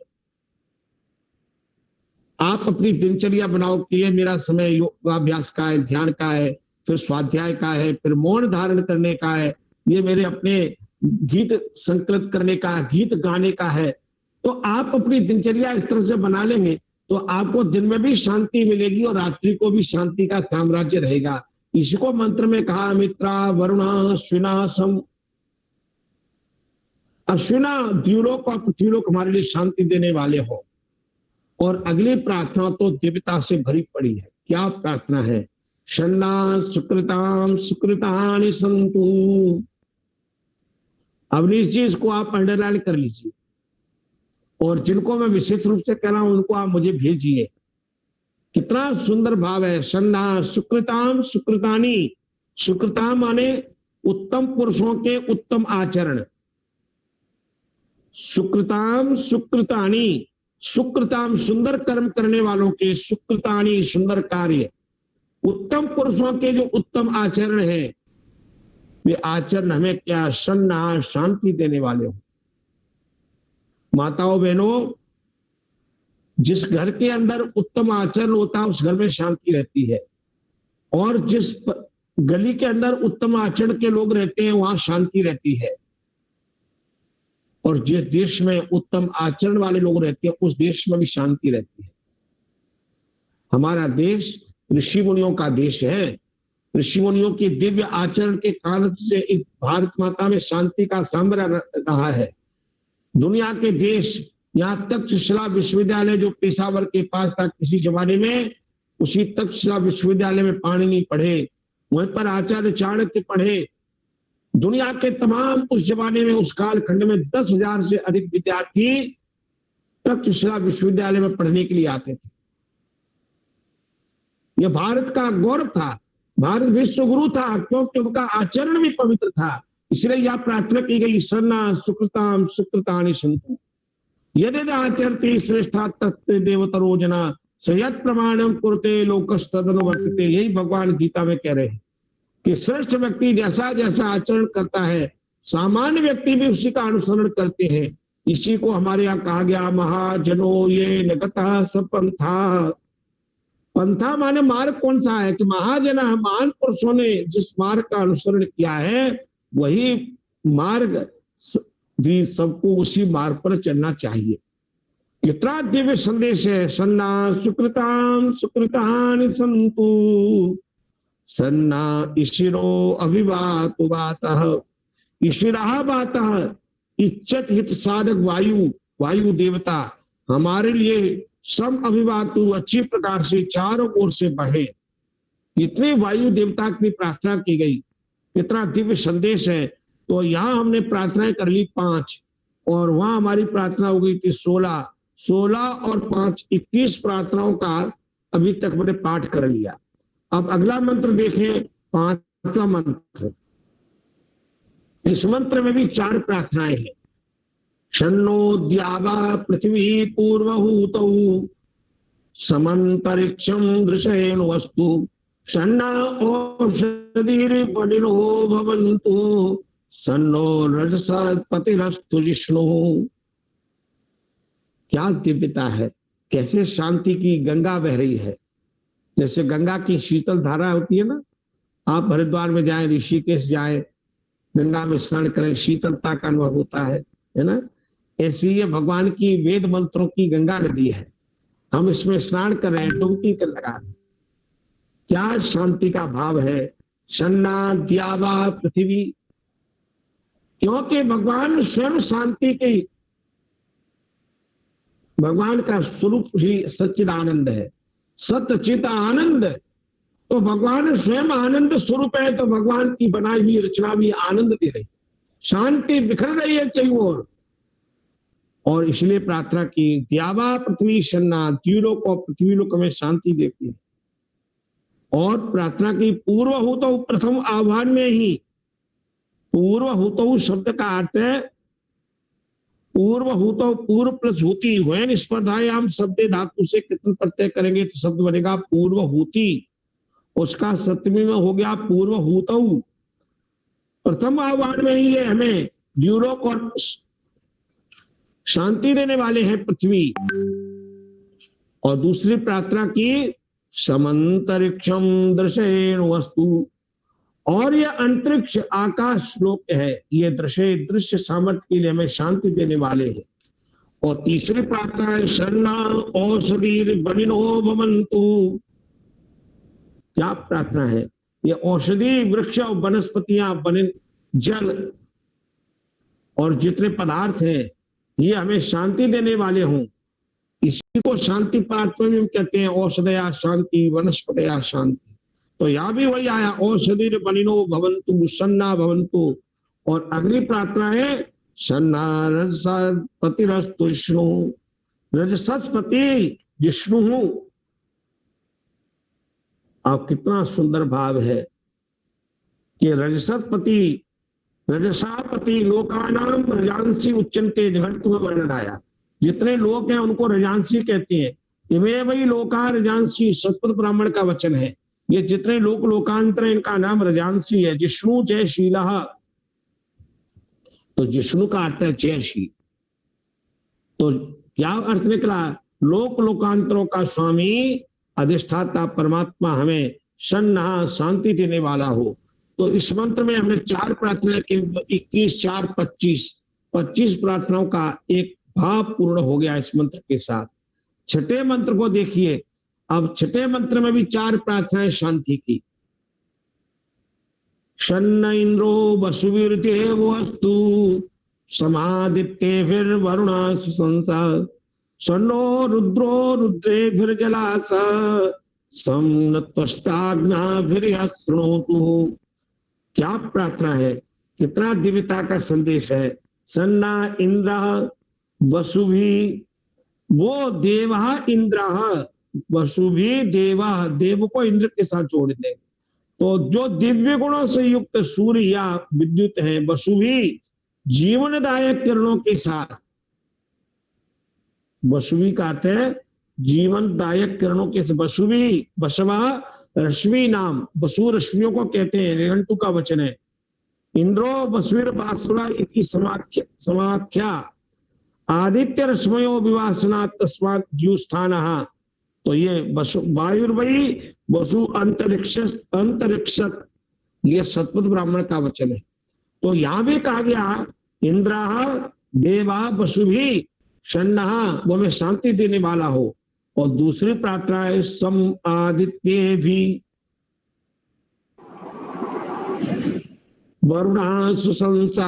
आप अपनी दिनचर्या बनाओ कि ये मेरा समय योगाभ्यास का है, ध्यान का है, फिर स्वाध्याय का है, फिर मौन धारण करने का है, ये मेरे अपने गीत संकलित करने का, गीत गाने का है। तो आप अपनी दिनचर्या इस तरह से बना लेंगे तो आपको दिन में भी शांति मिलेगी और रात्रि को भी शांति का साम्राज्य रहेगा। इसी को मंत्र में कहा, मित्रा वरुणा अश्विना सम, अश्विना द्युलोक और पृथ्वीलोक हमारे लिए शांति देने वाले हो। और अगली प्रार्थना तो दिव्यता से भरी पड़ी है। क्या प्रार्थना है? शन्ना सुकृताम सुकृतानि संतु। अवनीश जी, इसको आप अंडरलाइन कर लीजिए, और जिनको मैं विशेष रूप से कह रहा हूं उनको आप मुझे भेजिए। कितना सुंदर भाव है। शन्ना सुकृताम सुकृतानि, सुकृताम माने उत्तम पुरुषों के उत्तम आचरण, सुकृताम सुकृतानि, सुकृताम सुंदर कर्म करने वालों के, सुकृतानि सुंदर कार्य, उत्तम पुरुषों के जो उत्तम आचरण है वे आचरण हमें क्या शन्ना शांति देने वाले हो। माताओं बहनों, जिस घर के अंदर उत्तम आचरण होता है उस घर में शांति रहती है, और जिस गली के अंदर उत्तम आचरण के लोग रहते हैं वहां शांति रहती है, और जिस देश में उत्तम आचरण वाले लोग रहते हैं उस देश में भी शांति रहती है। हमारा देश ऋषि मुनियों का देश है। ऋषि मुनियों के दिव्य आचरण के कारण से इस भारत माता में शांति का साम्राज्य रहा है। दुनिया के देश, यहाँ तक्षशिला विश्वविद्यालय जो पेशावर के पास था किसी जमाने में, उसी तक्षशिला विश्वविद्यालय में पाणिनि पढ़े, वहीं पर आचार्य चाणक्य पढ़े। दुनिया के तमाम उस जमाने में, उस कालखंड में 10,000 से अधिक विद्यार्थी तक्षशिला विश्वविद्यालय में पढ़ने के लिए आते थे। यह भारत का गौरव था, भारत विश्व गुरु था, क्योंकि उनका आचरण भी पवित्र था। इसलिए यह प्रार्थना की गई, शन्ना सुकृताम सुकृतानि सन्तु यदि आचरति श्रेष्ठा तत्ते देवतरो जना सयत् प्रमाणम कुरुते लोकस्तदनुवर्तते। यही भगवान गीता में कह रहे हैं कि श्रेष्ठ व्यक्ति जैसा जैसा आचरण करता है, सामान्य व्यक्ति भी उसी का अनुसरण करते हैं। इसी को हमारे यहाँ कहा गया, महाजनो ये लगता सपंथा। पंथा माने मार्ग कौन सा है? कि महाजना, महान पुरुषों ने जिस मार्ग का अनुसरण किया है वही मार्ग भी सबको उसी मार्ग पर चलना चाहिए। कितना दिव्य संदेश है। सन्ना सुकृताम सुकृतानि संतु, सन्ना ईशिरो अभिवातु वातः, ईशिरा वातः, इच्छत हित साधक वायु, वायु देवता हमारे लिए सम अभिवातु अच्छी प्रकार से चारों ओर से बहे। इतनी वायु देवता की प्रार्थना की गई, कितना दिव्य संदेश है। तो यहां हमने प्रार्थनाएं कर ली 5, और वहां हमारी प्रार्थना हो गई थी 16। 16 और 5 21 प्रार्थनाओं का अभी तक मैंने पाठ कर लिया। अब अगला मंत्र देखें, 5वां मंत्र। इस मंत्र में भी 4 प्रार्थनाएं हैं। शन्नो द्यावा पृथ्वी पूर्वहूतौ समंतरिक्षम दृशेन वस्तु, सन्ना ओषधीर्वनिनो भवन्तु, सन्नो रजसपतिरस्तु जिष्णु। क्या दिव्यता है, कैसे शांति की गंगा बह रही है। जैसे गंगा की शीतल धारा होती है ना, आप हरिद्वार में जाएं, ऋषिकेश जाएं, गंगा में स्नान करें, शीतलता का अनुभव होता है ना। ऐसी ये भगवान की वेद मंत्रों की गंगा नदी है, हम इसमें स्नान कर रहे हैं, डुबकी कर लगा रहे हैं। क्या शांति का भाव है। सन्ना द्यावा पृथ्वी, क्योंकि भगवान स्वयं शांति की, भगवान का स्वरूप ही सच्चिदानंद है, सत्यचित आनंद। तो भगवान स्वयं आनंद स्वरूप है, तो भगवान की बनाई हुई रचना भी आनंद दे रही, शांति बिखर रही है चारों। और इसलिए प्रार्थना की, द्यावा पृथ्वी सन्ना, द्यूलोक और पृथ्वी लोक में शांति देती है। और प्रार्थना की, पूर्वहूतौ, प्रथम आह्वान में ही। पूर्वहूतौ शब्द का अर्थ है पूर्वहूतौ, पूर्व प्लस हूति, वैन स्पर्धायाम शब्द धातु से कितन प्रत्यय करेंगे तो शब्द बनेगा पूर्वहूति। उसका सप्तमी में हो गया पूर्वहूतौ। प्रथम आह्वान में ही ये हमें द्यूलोक और शांति देने वाले हैं पृथ्वी। और दूसरी प्रार्थना की, समंतरिक्षम दृशेन वस्तु, और यह अंतरिक्ष आकाश लोक है, ये दृश्य सामर्थ्य के लिए हमें शांति देने वाले हैं। और तीसरी प्रार्थना है, शन्ना औषधि बनिनो भवन्तु। क्या प्रार्थना है। ये औषधि वृक्ष और वनस्पतियां, बने जल और जितने पदार्थ हैं, ये हमें शांति देने वाले हों। इसी को शांति प्रार्थना में कहते हैं, औषधया शांति वनस्पतया शांति। तो यहां भी वही आया, औषधि बनिनो भवन्तु, सन्ना भवन्तु। और अगली प्रार्थना है, सन्ना रजसपतिरस्तु जिष्णु, रजसपति जिष्णु। अब कितना सुंदर भाव है कि रजसपति, रजसापति लोकानाम रजांसी उच्चन्ते, निघंटु में वर्णन आया। जितने लोग हैं उनको रजांसी कहते हैं। इमे वही लोका रजांसी, सतपथ ब्राह्मण का वचन है। ये जितने लोक लोकांतर हैं, इनका नाम रजांसी है। जिष्णु जयशीलः, तो जिष्णु का अर्थ है जयशील। तो क्या अर्थ निकला, लोक लोकांतरों का स्वामी, अधिष्ठाता परमात्मा हमें सन्ना शांति देने वाला हो। तो इस मंत्र में हमने 4 प्रार्थना की, 21 4 25 प्रार्थनाओं का एक भाव पूर्ण हो गया इस मंत्र के साथ। छठे मंत्र को देखिए। अब छठे मंत्र में भी 4 प्रार्थनाएं शांति की। शन्न इंद्रो वसुवीर्देवस्तु, समादित्येभिर्वरुणा सुशंसा, शन्नो रुद्रो रुद्रेभिर्जलास, समनत्वष्टाग्नाभिर्यशृणोतु। क्या प्रार्थना है, कितना दिव्यता का संदेश है। सन्ना इंद्र वसुभी, वो देवा इंद्र, वसुभी देवा, देव को इंद्र के साथ जोड़ दे। तो जो दिव्य गुणों से युक्त सूर्य या विद्युत है, वसुभी जीवनदायक किरणों के साथ। वसुभी का अर्थ है जीवनदायक किरणों के साथ। वसुभी, बसवा रश्मि नाम, वसु रश्मियों को कहते हैं, निघंटु का वचन है। इंद्रो वसुर बासुरा इति समाख्या, आदित्य रश्मयो विवासना तस्मात् द्युस्थानः। तो ये वायुर्वयी वसु अंतरिक्ष, ये सतपथ ब्राह्मण का वचन है। तो यहां भी कहा गया इंद्रा देवा वसु भी शन्नहा, वो हमें शांति देने वाला हो। और दूसरी प्रार्थना है सम आदित्य भी वरुणा सुसंसा,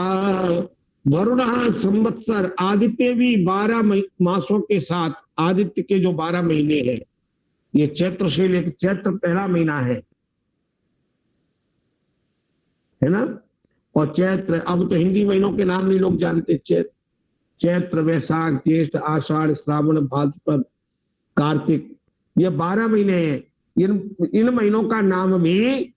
वरुणा संवत्सर, आदित्य भी 12 मासों के साथ, आदित्य के जो 12 महीने हैं, ये चैत्र से लेकर, चैत्र पहला महीना है ना। और चैत्र, अब तो हिंदी महीनों के नाम नहीं लोग जानते, चैत्र वैशाख ज्येष्ठ आषाढ़ श्रावण भाद्रपद कार्तिक, ये 12 महीने हैं। इन महीनों का नाम भी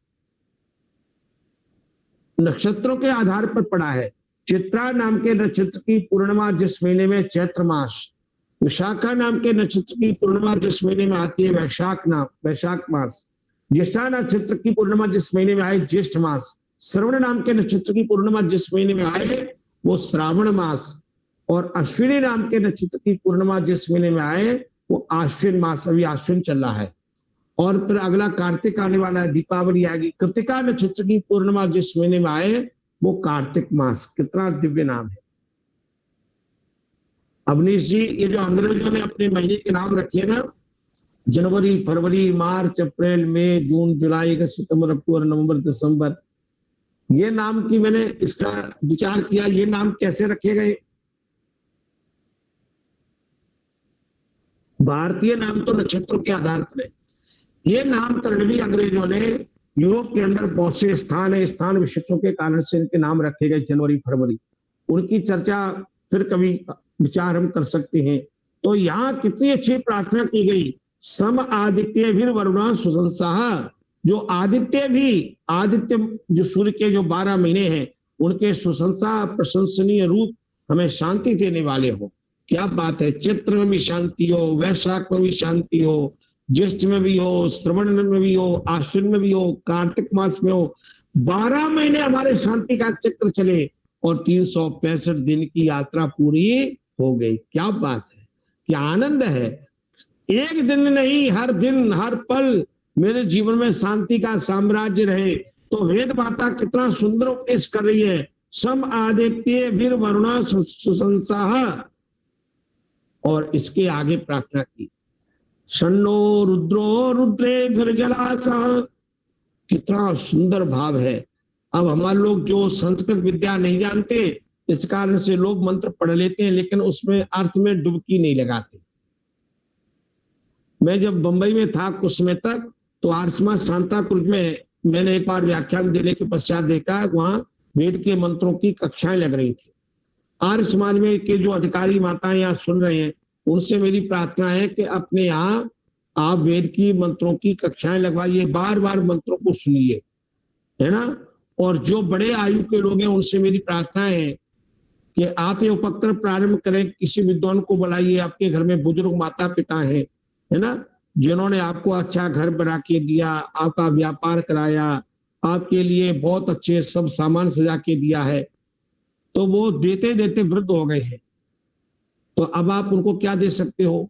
नक्षत्रों के आधार पर पड़ा है। चित्रा नाम के नक्षत्र की पूर्णिमा जिस महीने में, चैत्र मास। विशाखा नाम के नक्षत्र की पूर्णिमा जिस महीने में आती है, वैशाख मास। ज्येष्ठा नक्षत्र की पूर्णिमा जिस महीने में आए, ज्येष्ठ मास। श्रवण नाम के नक्षत्र की पूर्णिमा जिस महीने में आए, वो श्रावण मास। और अश्विनी नाम के नक्षत्र की पूर्णिमा जिस महीने में आए, वो आश्विन मास। अभी आश्विन चल रहा है। और फिर अगला कार्तिक आने वाला है, दीपावली आएगी। कृतिका नक्षत्र की पूर्णिमा जिस महीने में आए, वो कार्तिक मास। कितना दिव्य नाम है। अवनीश जी, ये जो अंग्रेजों ने अपने महीने के नाम रखे ना, जनवरी फरवरी मार्च अप्रैल मई जून जुलाई अगस्त सितंबर अक्टूबर नवंबर दिसंबर, ये नाम की मैंने इसका विचार किया, ये नाम कैसे रखे गए। भारतीय नाम तो नक्षत्रों के आधार पर है। ये नामकरण भी अंग्रेजों ने, यूरोप के अंदर बहुत से स्थान है, स्थान विशेषों के कारण से इनके नाम रखे गए जनवरी फरवरी। उनकी चर्चा फिर कभी विचार हम कर सकते हैं। तो यहाँ कितनी अच्छी प्रार्थना की गई, सम आदित्य भी वरुणा सुसंसा, जो आदित्य भी, आदित्य जो सूर्य के जो 12 महीने हैं, उनके सुसंसा प्रशंसनीय रूप हमें शांति देने वाले हो। क्या बात है। चित्र में भी शांति हो, वैशाख में भी शांति हो, ज्येष्ठ में भी हो, श्रवण में भी हो, आश्विन में भी हो, कार्तिक मास में हो। 12 महीने हमारे शांति का चक्र चले और 365 दिन की यात्रा पूरी हो गई। क्या बात है, क्या आनंद है। एक दिन नहीं, हर दिन हर पल मेरे जीवन में शांति का साम्राज्य रहे। तो वेद माता कितना सुंदर उपदेश कर रही है, सम आदित्य वीर वरुणा सुसंसा। और इसके आगे प्रार्थना की, शन्नो रुद्रो रुद्रे फिर जलासा। कितना सुंदर भाव है। अब हमारे लोग जो संस्कृत विद्या नहीं जानते, इस कारण से लोग मंत्र पढ़ लेते हैं, लेकिन उसमें अर्थ में डुबकी नहीं लगाते। मैं जब बंबई में था कुछ समय तक, तो आर्समा सांताक्रुज में मैंने एक बार व्याख्यान देने के पश्चात देखा, वहां वेद के मंत्रों की कक्षाएं लग रही थी। आर्य समाज में के जो अधिकारी माताएं यहाँ सुन रहे हैं, उनसे मेरी प्रार्थना है कि अपने यहाँ आप वेद की मंत्रों की कक्षाएं लगवाइए, बार बार मंत्रों को सुनिए, है ना। और जो बड़े आयु के लोग हैं, उनसे मेरी प्रार्थना है कि आप ये उपक्रम प्रारंभ करें, किसी विद्वान को बुलाइए। आपके घर में बुजुर्ग माता पिता हैं, है ना, जिन्होंने आपको अच्छा घर बना के दिया, आपका व्यापार कराया, आपके लिए बहुत अच्छे सब सामान सजा के दिया है, तो वो देते देते वृद्ध हो गए हैं। तो अब आप उनको क्या दे सकते हो।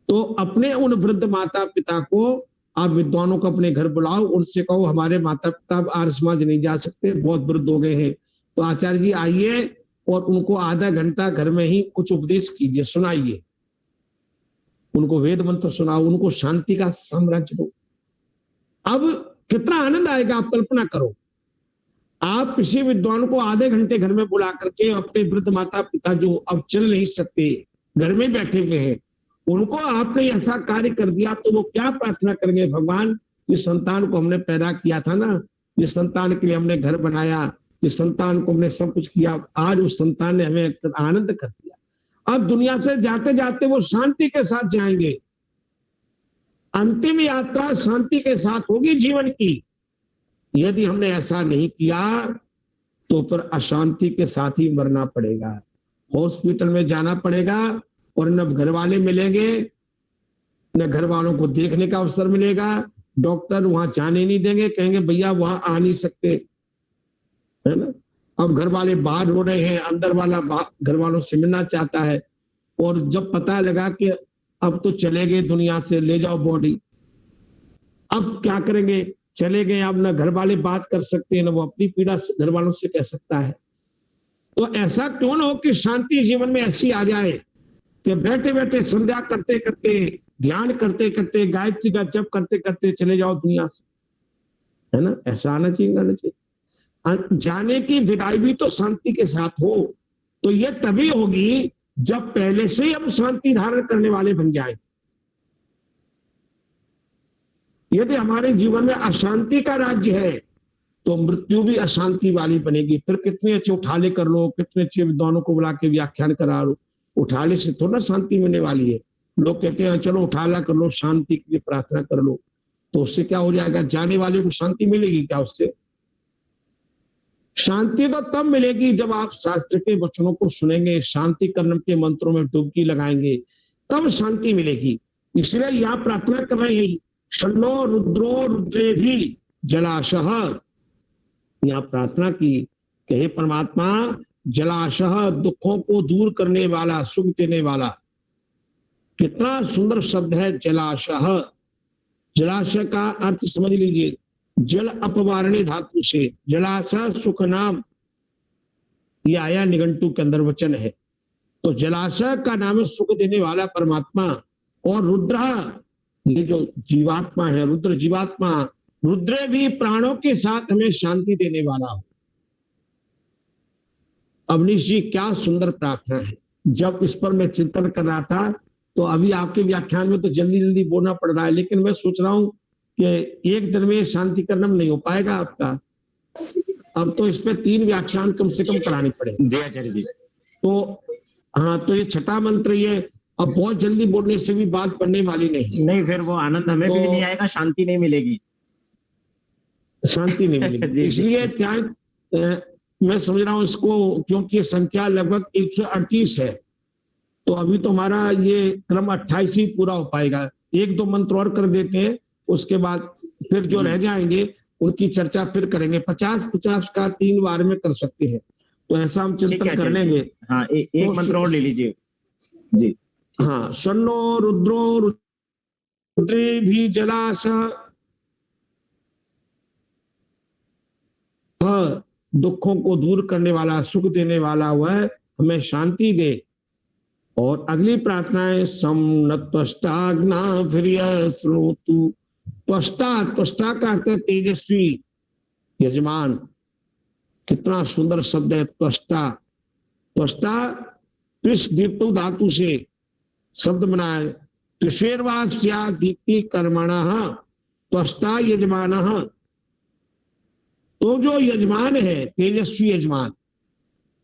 तो अपने उन वृद्ध माता पिता को आप विद्वानों को अपने घर बुलाओ, उनसे कहो हमारे माता पिता आर्य समाज नहीं जा सकते, बहुत वृद्ध हो गए हैं, तो आचार्य जी आइए और उनको आधा घंटा घर में ही कुछ उपदेश कीजिए, सुनाइए, उनको वेद मंत्र सुनाओ, उनको शांति का साम्राज्य दो। अब कितना आनंद आएगा, आप कल्पना करो। आप किसी विद्वान को आधे घंटे घर में बुला करके अपने वृद्ध माता पिता जो अब चल नहीं सकते, घर में बैठे हुए हैं, उनको आपने ऐसा कार्य कर दिया, तो वो क्या प्रार्थना करेंगे, भगवान इस संतान को हमने पैदा किया था ना, इस संतान के लिए हमने घर बनाया, इस संतान को हमने सब कुछ किया, आज उस संतान ने हमें आनंद कर दिया। अब दुनिया से जाते जाते वो शांति के साथ जाएंगे। अंतिम यात्रा शांति के साथ होगी जीवन की। यदि हमने ऐसा नहीं किया तो फिर अशांति के साथ ही मरना पड़ेगा, हॉस्पिटल में जाना पड़ेगा, और न घर वाले मिलेंगे, न घर वालों को देखने का अवसर मिलेगा। डॉक्टर वहां जाने नहीं देंगे, कहेंगे भैया वहां आ नहीं सकते, है ना। अब घर वाले बाहर हो रहे हैं, अंदर वाला घर वालों से मिलना चाहता है, और जब पता लगा कि अब तो चले गए दुनिया से, ले जाओ बॉडी, अब क्या करेंगे। चले गए, अब न घर वाले बात कर सकते हैं, न वो अपनी पीड़ा घर वालों से कह सकता है। तो ऐसा क्यों ना हो कि शांति जीवन में ऐसी आ जाए कि बैठे बैठे संध्या करते करते, ध्यान करते करते, गायत्री का जप करते करते चले जाओ दुनिया से, है ना? ऐसा आना चाहिए, आना चाहिए। जाने की विदाई भी तो शांति के साथ हो। तो ये तभी होगी जब पहले से ही हम शांति धारण करने वाले बन जाए। यदि हमारे जीवन में अशांति का राज्य है तो मृत्यु भी अशांति वाली बनेगी। फिर कितने अच्छे उठाले कर लो, कितने अच्छे विद्वानों को बुला के व्याख्यान करा लो, उठाले से थोड़ा शांति मिलने वाली है। लोग कहते हैं चलो उठाला कर लो, शांति के लिए प्रार्थना कर लो, तो उससे क्या हो जाएगा? जाने वाले को शांति मिलेगी क्या उससे? शांति तो तब मिलेगी जब आप शास्त्र के वचनों को सुनेंगे, शांति कर्म के मंत्रों में डुबकी लगाएंगे, तब शांति मिलेगी। इसलिए यहां प्रार्थना कर रहे हैं, शन्नो रुद्रो रुद्रे भी जलाशय। यहां प्रार्थना की कि हे परमात्मा, जलाशय दुखों को दूर करने वाला, सुख देने वाला। कितना सुंदर शब्द है जलाशय। जलाशय का अर्थ समझ लीजिए, जल अपवारणी धातु से जलाशय सुख नाम, ये आया निघंटू के अंदर वचन है। तो जलाशय का नाम है सुख देने वाला परमात्मा। और रुद्र, ये जो जीवात्मा है, रुद्र जीवात्मा, रुद्र भी प्राणों के साथ हमें शांति देने वाला हो। अवनीश जी, क्या सुंदर प्रार्थना है। जब इस पर मैं चिंतन कर रहा था तो अभी आपके व्याख्यान में तो जल्दी जल्दी बोलना पड़ रहा है, लेकिन मैं सोच रहा हूं कि एक दिन में शांति करना नहीं हो पाएगा आपका। अब तो इस पे 3 व्याख्यान कम से कम कराने पड़ेंगे। जी आचार्य जी। तो हाँ, तो ये छठा मंत्र, ये अब बहुत जल्दी बोलने से भी बात बनने वाली नहीं, फिर वो आनंद हमें भी नहीं आएगा, शांति नहीं मिलेगी, शांति नहीं मिलेगी। इसलिए क्या मैं समझ रहा हूं इसको, क्योंकि संख्या लगभग 138 है, तो अभी तो हमारा ये क्रम 28 ही पूरा हो पाएगा। 1-2 मंत्र और कर देते हैं, उसके बाद फिर जो रह जाएंगे उनकी चर्चा फिर करेंगे। 50-50 का 3 बार में कर सकते हैं, तो ऐसा हम चिंतन कर लेंगे। हाँ, एक मंत्र और ले लीजिए जी। हाँ, शन्नो रुद्रो रुद्रे भी जलाशय, दुखों को दूर करने वाला, सुख देने वाला वह हमें शांति दे। और अगली प्रार्थना है, सम न त्वष्टाग्ना श्रोतु। त्वष्टा, त्वष्टा का अर्थ है तेजस्वी, यजमान। कितना सुंदर शब्द है त्वष्टा। त्वष्टा त्रिश दीप्तु धातु से शब्द बना है। त्रिशेर्वास्या दीप्ति कर्मणः त्वष्टा यजमानः। तो जो यजमान है, तेजस्वी यजमान,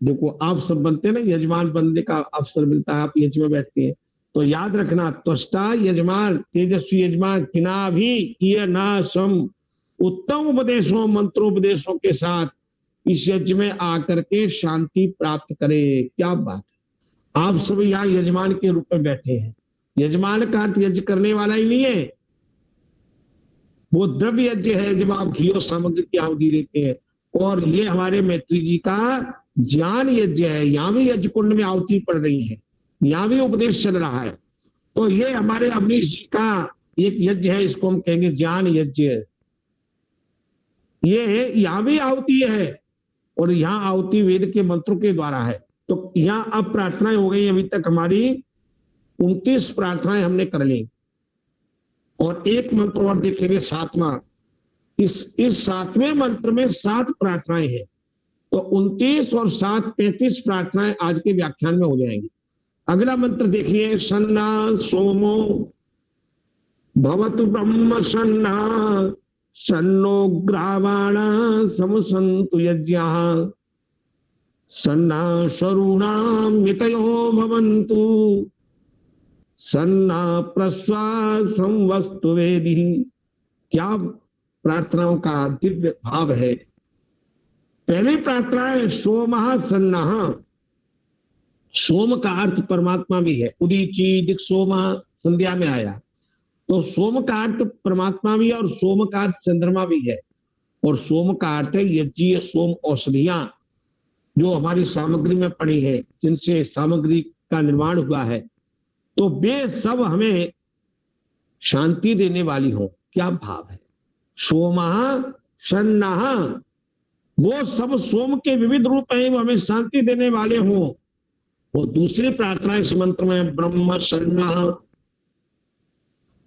देखो आप सब बनते हैं ना, यजमान बनने का अवसर मिलता है, आप यज्ञ में बैठते हैं, तो याद रखना, त्वष्टा यजमान, तेजस्वी यजमान, किना भी किए ना सम, उत्तम उपदेशों मंत्रोपदेशों के साथ इस यज्ञ में आकर के शांति प्राप्त करे। क्या बात है, आप सब यहाँ यजमान के रूप में बैठे हैं। यजमान का अर्थ यज्ञ करने वाला ही नहीं है, वो द्रव्य यज्ञ है जब आप घी और सामग्री की आहुति देते हैं। और ये हमारे मैत्री जी का ज्ञान यज्ञ है, यहाँ भी यज्ञ कुंड में आहुति पड़ रही है, यहाँ भी उपदेश चल रहा है। तो ये हमारे अवनीश जी का एक यज्ञ है, इसको हम कहेंगे ज्ञान यज्ञ। ये यहाँ भी आहुति है और यहाँ आहुति वेद के मंत्रों के द्वारा है। तो यहाँ अब प्रार्थनाएं हो गई, अभी तक हमारी 29 प्रार्थनाएं हमने कर ली, और एक मंत्र और देखेंगे 7वां। इस 7वें मंत्र में 7 प्रार्थनाएं हैं, तो 29 और 7 35 प्रार्थनाएं आज के व्याख्यान में हो जाएंगी। अगला मंत्र देखिए, सन्ना सोमो भवतु ब्रह्म सन्ना सन्नो ग्रावाण समसन्तु यज्ञाः सन्ना शरूणाम मितयो भवन्तु सन्ना प्रश्वासं वस्तु वेदी। क्या प्रार्थनाओं का दिव्य भाव है। पहली प्रार्थना है सोमः सन्नः। सोम का अर्थ परमात्मा भी है, उदीची दिक् सोमः संध्या में आया, तो सोम का अर्थ परमात्मा भी है और सोम का अर्थ चंद्रमा भी है। और सोम का अर्थ है यज्ञीय सोम औषधियां जो हमारी सामग्री में पड़ी है, जिनसे सामग्री का निर्माण हुआ है, तो वे सब हमें शांति देने वाली हो। क्या भाव है। सोमः शन्नः, वो सब सोम के विविध रूप हैं, वो हमें शांति देने वाले हों। वो दूसरी प्रार्थना इस मंत्र में ब्रह्म शन्नः।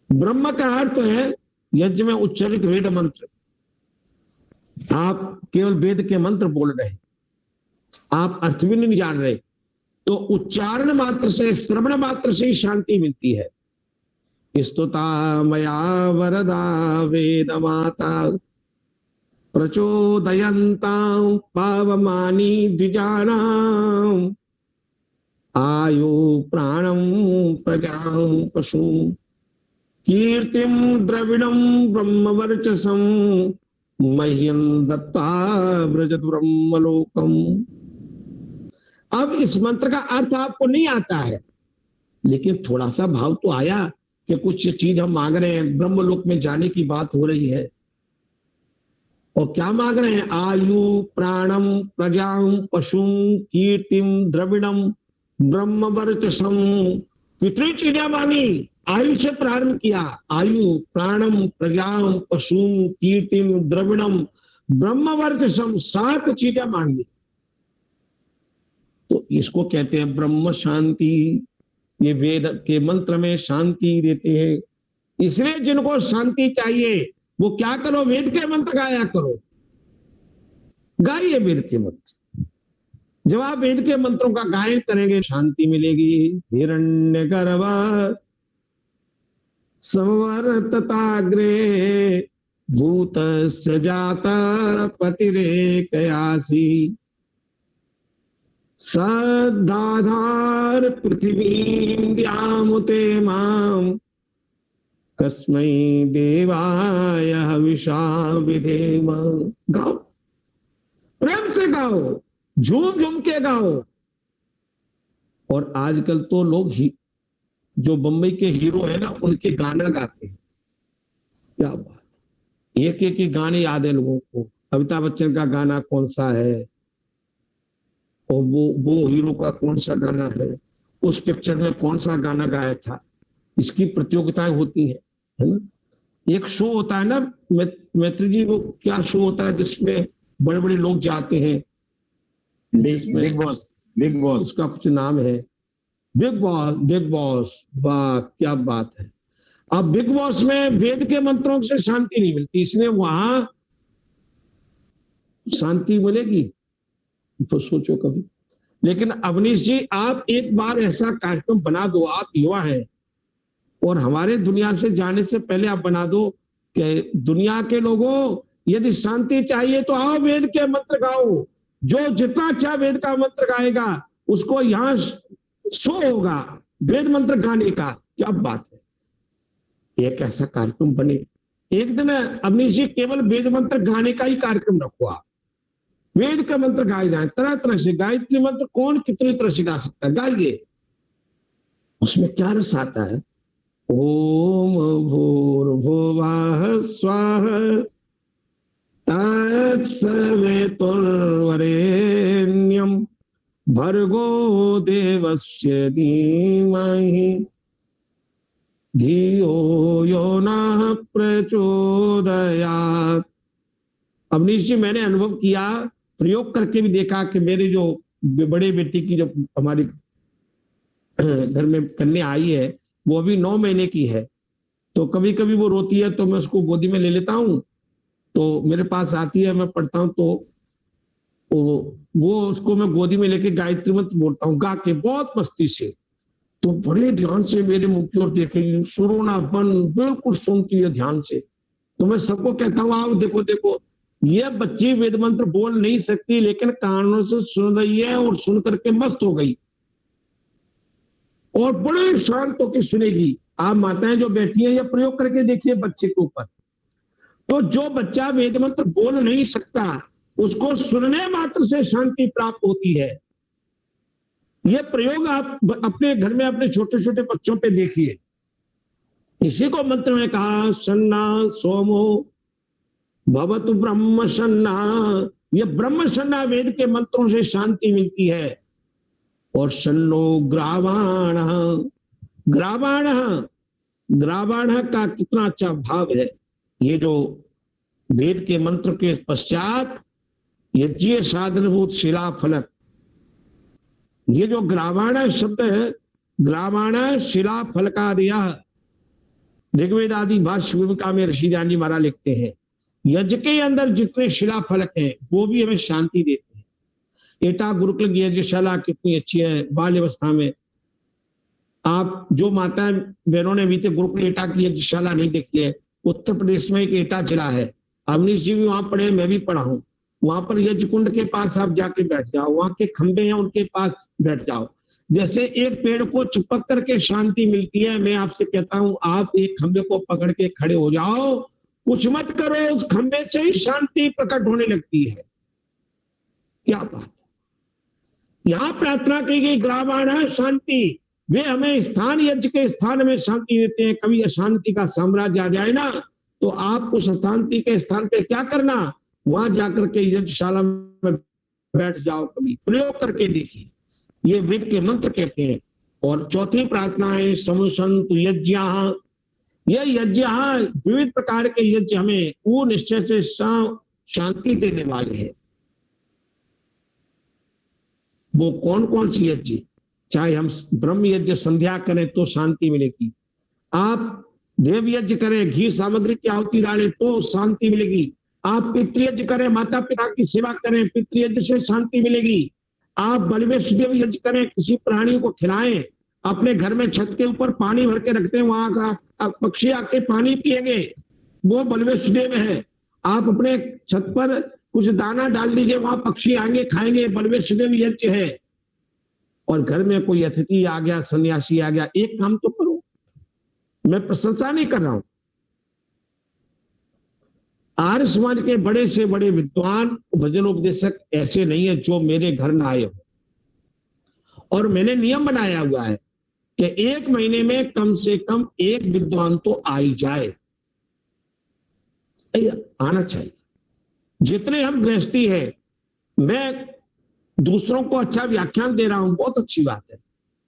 ब्रह्म का अर्थ है यज्ञ में उच्चारित वेद मंत्र। आप केवल वेद के मंत्र बोल रहे, आप अर्थ भी नहीं जान रहे, तो उच्चारण मात्र से, श्रवण मात्र से ही शांति मिलती है। स्तुता मया वरदा वेद माता प्रचोदयन्तां पावमानी द्विजानां आयु प्राणं प्रजां पशु कीर्तिं द्रविणं ब्रह्मवर्चसं मह्यं दत्त्वा व्रजतु ब्रह्मलोकम्। अब इस मंत्र का अर्थ आपको नहीं आता है, लेकिन थोड़ा सा भाव तो आया कि कुछ चीज हम मांग रहे हैं, ब्रह्मलोक में जाने की बात हो रही है। और क्या मांग रहे हैं? आयु प्राणम प्रजां पशुं कीर्तिम द्रविणम ब्रह्मवर्चसम। कितनी चीजें मांगी? आयु से प्रारंभ किया, आयु प्राणम प्रजां पशुं कीर्तिम द्रविणम ब्रह्मवर्चसम, 7 चीजें मांगी। तो इसको कहते हैं ब्रह्म शांति। ये वेद के मंत्र में शांति देते हैं। इसलिए जिनको शांति चाहिए वो क्या करो? वेद के मंत्र गाया करो, गाइए वेद के मंत्र। जब आप वेद के मंत्रों का गायन करेंगे शांति मिलेगी। हिरण्यगर्भ संवर्तताग्रे भूतस्य जाता पतिरेकयासी सदाधार पृथ्वीं द्यामुते मां कस्मै देवाय हविषा विधेम। गाओ, प्रेम से गाओ, झूम झूम के गाओ। और आजकल तो लोग जो बम्बई के हीरो है ना, उनके गाना गाते हैं। क्या बात, एक एक ही गाने याद है लोगों को। अमिताभ बच्चन का गाना कौन सा है, और वो हीरो का कौन सा गाना है, उस पिक्चर में कौन सा गाना गाया था। इसकी प्रतियोगिताएं होती है ना। एक शो होता है ना मैत्री जी, वो क्या शो होता है जिसमें बड़े बड़े लोग जाते हैं? Big boss. बिग बॉस उसका कुछ नाम है, बिग बॉस। बिग बॉस, वाह क्या बात है। अब बिग बॉस में वेद के मंत्रों से शांति नहीं मिलती, इसलिए वहां शांति मिलेगी तो सोचो कभी। लेकिन अवनीश जी, आप एक बार ऐसा कार्यक्रम बना दो, आप युवा हैं और हमारे दुनिया से जाने से पहले आप बना दो कि दुनिया के लोगों, यदि शांति चाहिए तो आओ वेद के मंत्र गाओ। जो जितना अच्छा वेद का मंत्र गाएगा उसको यहाँ शो होगा वेद मंत्र गाने का। क्या बात है, एक ऐसा कार्यक्रम बने। एक दिन अवनीश जी केवल वेद मंत्र गाने का ही कार्यक्रम रखो। आप वेद का मंत्र गाए जाए, तरह तरह से। गायत्री मंत्र कौन कितनी तरह से गा सकता है, गाइए। उसमें क्या रस आता है? ओम भूर्भुवः स्वः तत्सवितुर्वरेण्यं भर्गो देवस्य धीमहि धियो यो नः प्रचोदयात्। अवनीश जी, मैंने अनुभव किया, प्रयोग करके भी देखा कि मेरे जो बड़े बेटी की जो हमारी घर में कन्या आई है, वो अभी 9 महीने की है। तो कभी कभी वो रोती है तो मैं उसको गोदी में ले लेता हूं, तो मेरे पास आती है, मैं पढ़ता हूं, तो वो उसको मैं गोदी में लेके गायत्री मंत्र बोलता हूँ गा के बहुत मस्ती से। तो बड़े ध्यान से मेरे मुंह की ओर देखेगी, सुरोना बन बिल्कुल सुनती है ध्यान से। तो मैं सबको कहता हूँ आओ देखो देखो, ये बच्ची वेद मंत्र बोल नहीं सकती लेकिन कानों से सुन रही है और सुन करके मस्त हो गई और बड़े शांत होकर सुनेगी। आप माताएं जो बैठी हैं, ये प्रयोग करके देखिए बच्चे के ऊपर। तो जो बच्चा वेद मंत्र बोल नहीं सकता उसको सुनने मात्र से शांति प्राप्त होती है। ये प्रयोग आप अपने घर में अपने छोटे छोटे बच्चों पे देखिए। इसी को मंत्र में कहा, सन्ना सोमो भवतु ब्रह्म सन्ना। ये ब्रह्म सन्ना वेद के मंत्रों से शांति मिलती है। और सन्नो ग्रावाण, ग्रावाण, ग्रावाण का कितना अच्छा भाव है। ये जो वेद के मंत्र के पश्चात यज्ञ साधनभूत शिला फलक, ये जो ग्रावाण शब्द है, ग्रावाण शिला फलकादिया, ऋग्वेद आदि भाष्य भूमिका में ऋषि ध्यान जी महाराज लिखते हैं, यज्ञ के अंदर जितने शिला फलक हैं वो भी हमें शांति देते हैं। एटा गुरुकुल की यज्ञशाला कितनी अच्छी है। बाल्य अवस्था में आप जो माताएं बहनों ने बीते गुरुकुल एटा की यज्ञशाला नहीं देखी है, उत्तर प्रदेश में एक एटा जिला है, अवनीश जी भी वहां पढ़े, मैं भी पढ़ा हूं। वहां पर यज्ञ कुंड के पास आप जाके बैठ जाओ, वहां के खंबे हैं उनके पास बैठ जाओ, जैसे एक पेड़ को चिपक करके शांति मिलती है, मैं आपसे कहता हूं आप एक खंबे को पकड़ के खड़े हो जाओ, कुछ मत करो, उस खंबे से ही शांति प्रकट होने लगती है। क्या बात, यहां प्रार्थना की गई ग्रावाण है शांति, वे हमें स्थान यज्ञ के स्थान में शांति देते हैं। कभी अशांति का साम्राज्य आ जाए ना, तो आप उस अशांति के स्थान पे क्या करना, वहां जाकर के यज्ञशाला में बैठ जाओ, कभी प्रयोग करके देखिए, ये वेद के मंत्र कहते हैं। और चौथी प्रार्थना है समुसंतु यज्ञ, यह यज्ञ विविध प्रकार के यज्ञ हमें वो निश्चय से शांति देने वाले हैं। वो कौन कौन सी यज्ञ, चाहे हम ब्रह्म यज्ञ संध्या करें तो शांति मिलेगी, आप देव यज्ञ करें, घी सामग्री की आहुति डालें तो शांति मिलेगी, आप पितृयज्ञ करें, माता पिता की सेवा करें, पितृयज्ञ से शांति मिलेगी, आप बलिवेश देव यज्ञ करें, किसी प्राणी को खिलाएं, अपने घर में छत के ऊपर पानी भर के रखते हैं, वहां का पक्षी आके पानी पिएंगे, वो बलिवेश देव है। आप अपने छत पर कुछ दाना डाल दीजिए, वहां पक्षी आएंगे खाएंगे, बलिवेश देव यज्ञ है। और घर में कोई अतिथि आ गया, सन्यासी आ गया, एक काम तो करो, मैं प्रशंसा नहीं कर रहा हूं, आर्य समाज के बड़े से बड़े विद्वान भजनोपदेशक ऐसे नहीं है जो मेरे घर न आए हो, और मैंने नियम बनाया हुआ है कि एक महीने में कम से कम एक विद्वान तो आ ही जाए, आना चाहिए। जितने हम गृहस्थी है, मैं दूसरों को अच्छा व्याख्यान दे रहा हूं, बहुत अच्छी बात है,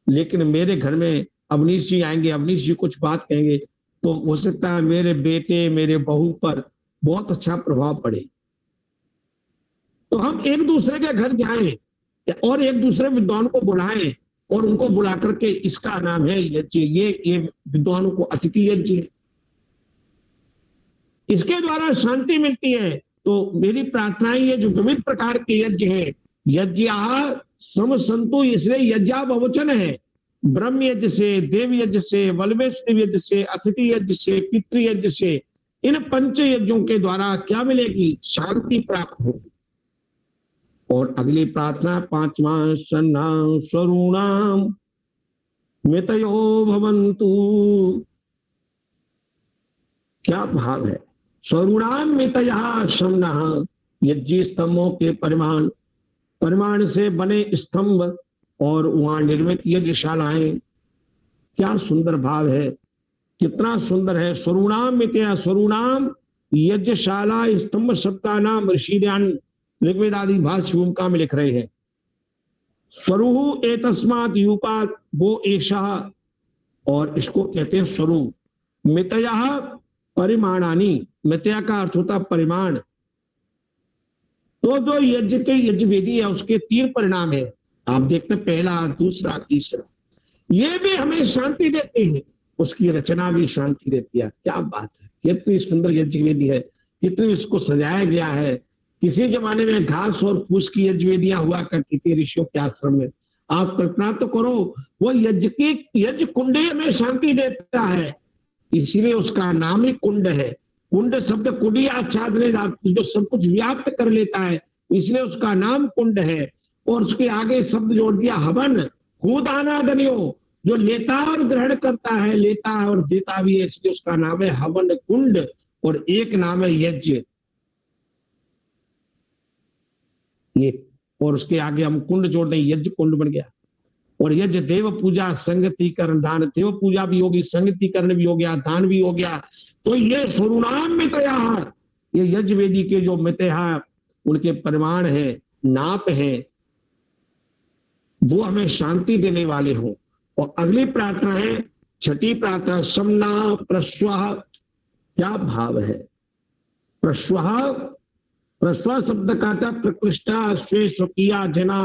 लेकिन मेरे घर में अवनीश जी आएंगे, अवनीश जी कुछ बात कहेंगे, तो हो सकता है मेरे बेटे मेरे बहू पर बहुत अच्छा प्रभाव पड़े। तो हम एक दूसरे के घर जाएं और एक दूसरे विद्वान को बुलाएं और उनको बुला करके, इसका नाम है यज्ञ, ये विद्वानों को अतिथि यज्ञ, इसके द्वारा शांति मिलती है। तो मेरी प्रार्थना ये जो विविध प्रकार के यज्ञ है, यज्ञ समसंतु, इसलिए यज्ञा बहुवचन है, ब्रह्म यज्ञ से, देव यज्ञ से, बलवेश देव यज्ञ से, अतिथि यज्ञ से, पितृ यज्ञ से, इन पंच यज्ञों के द्वारा क्या मिलेगी, शांति प्राप्त होगी। और अगली प्रार्थना पांचवा, सन्ना स्वरूणाम मितयो भवन्तु, क्या भाव है, स्वरूणाम मितया सन्ना, यज्ञ स्तंभों के परिमाण से बने स्तंभ और वहां निर्मित यज्ञशालाएं, क्या सुंदर भाव है, कितना सुंदर है। स्वरूणाम मितया, स्वरूणाम यज्ञशाला स्तंभ शब्दा नाम ऋषि ध्यान ऋग्वेद आदि भाष्य भूमिका में लिख रहे हैं। स्वरूहु एतस्मात् यूपात् वो एषा, और इसको कहते हैं स्वरूप। मितया परिमाणानि, मितया का अर्थ होता परिमाण, तो जो यज्ञ के यज्ञवेदी है उसके 3 परिणाम है, आप देखते पहला, दूसरा, तीसरा, ये भी हमें शांति देते हैं, उसकी रचना भी शांति देती है। क्या बात है, कितनी सुंदर यज्ञवेदी है, कितनी इसको सजाया गया है। किसी जमाने में घास और फूस की यज्ञवेदियां हुआ करती थी ऋषियों के आश्रम में, आप कल्पना तो करो, वो यज्ञ कुंड में शांति देता है, इसीलिए उसका नाम ही कुंड है। कुंड शब्द कुंडी आच्छादने, जो सब कुछ व्याप्त कर लेता है, इसलिए उसका नाम कुंड है। और उसके आगे शब्द जोड़ दिया हवन, खूदाना दनियो, जो लेता और ग्रहण करता है, लेता और देता भी है, इसलिए उसका नाम है हवन कुंड, और एक नाम है यज्ञ। ये, और उसके आगे हम कुंड जोड़ दें, यज्ञ कुंड बन गया। और यज्ञ देव पूजा संगतिकरण दान, देव पूजा भी होगी, संगतिकरण भी हो गया, दान भी हो गया। तो ये स्वरूणाम मितया, ये यज्ञ वेदी के जो मितया उनके परिमाण है, नाप है, वो हमें शांति देने वाले हो। और अगली प्रार्थना है, छठी प्रार्थना, समना प्रस्वाह, क्या भाव है, प्रश्वः, प्रश्व शब्द का था प्रकृष्टा स्वे स्वकीया जना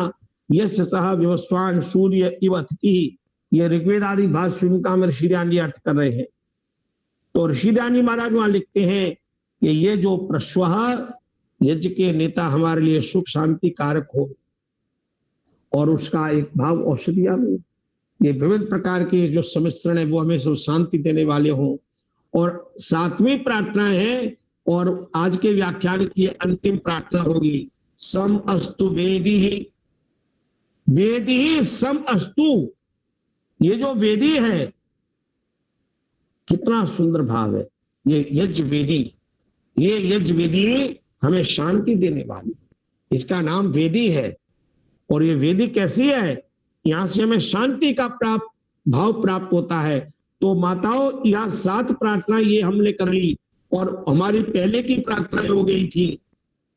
यश सह विवस्वान सूर्य इव अतिथि। ये ऋग्वेद आदि भाष्य का ऋषि ध्यानी अर्थ कर रहे हैं। तो ऋषि ध्यानी महाराज वहां लिखते हैं कि ये जो प्रश्वः यज्ञ के नेता हमारे लिए सुख शांति कारक हो, और उसका एक भाव औषधिया में ये विविध प्रकार के जो सम्मिश्रण है वो हमें सब शांति देने वाले हों। और 7वीं प्रार्थना है, और आज के व्याख्यान की अंतिम प्रार्थना होगी, सम अस्तु वेदी ही, वेदी ही सम अस्तु। ये जो वेदी है कितना सुंदर भाव है, ये यज्ञ वेदी, ये यज्ञ वेदी हमें शांति देने वाली, इसका नाम वेदी है। और ये वेदी कैसी है, यहां से हमें शांति का भाव प्राप्त होता है। तो माताओं, यह 7 प्रार्थना ये हमने कर ली, और हमारी पहले की प्रार्थनाएं हो गई थी,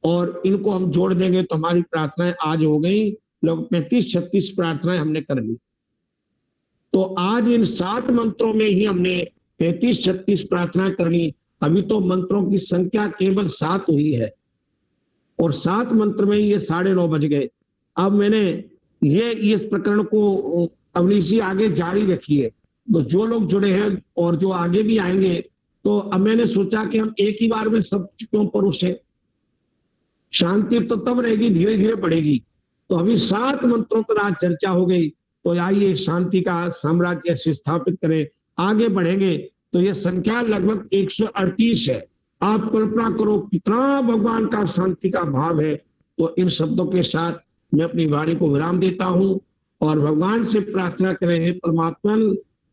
और इनको हम जोड़ देंगे तो हमारी प्रार्थनाएं आज हो गई लगभग 35-36 प्रार्थनाएं हमने कर ली। तो आज इन 7 मंत्रों में ही हमने 35-36 प्रार्थनाएं कर ली। अभी तो मंत्रों की संख्या केवल 7 हुई है, और 7 मंत्र में ये 9:30 बज गए। अब मैंने ये इस प्रकरण को अवनीश आगे जारी रखी है, तो जो लोग जुड़े हैं और जो आगे भी आएंगे, तो अब मैंने सोचा कि हम एक ही बार में सब क्यों परोसे, शांति तो तब रहेगी, धीरे धीरे बढ़ेगी। तो अभी 7 मंत्रों पर आज चर्चा हो गई, तो आइए शांति का साम्राज्य ऐसे स्थापित करें, आगे बढ़ेंगे। तो ये संख्या लगभग 138 है। आप कल्पना करो कितना भगवान का शांति का भाव है। तो इन शब्दों के साथ मैं अपनी वाणी को विराम देता हूं, और भगवान से प्रार्थना कर रहे हैं, परमात्मा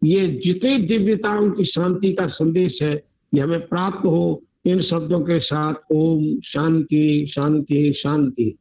ये जितनी दिव्यताओं की शांति का संदेश है ये हमें प्राप्त हो। इन शब्दों के साथ ओम शांति शांति शांति।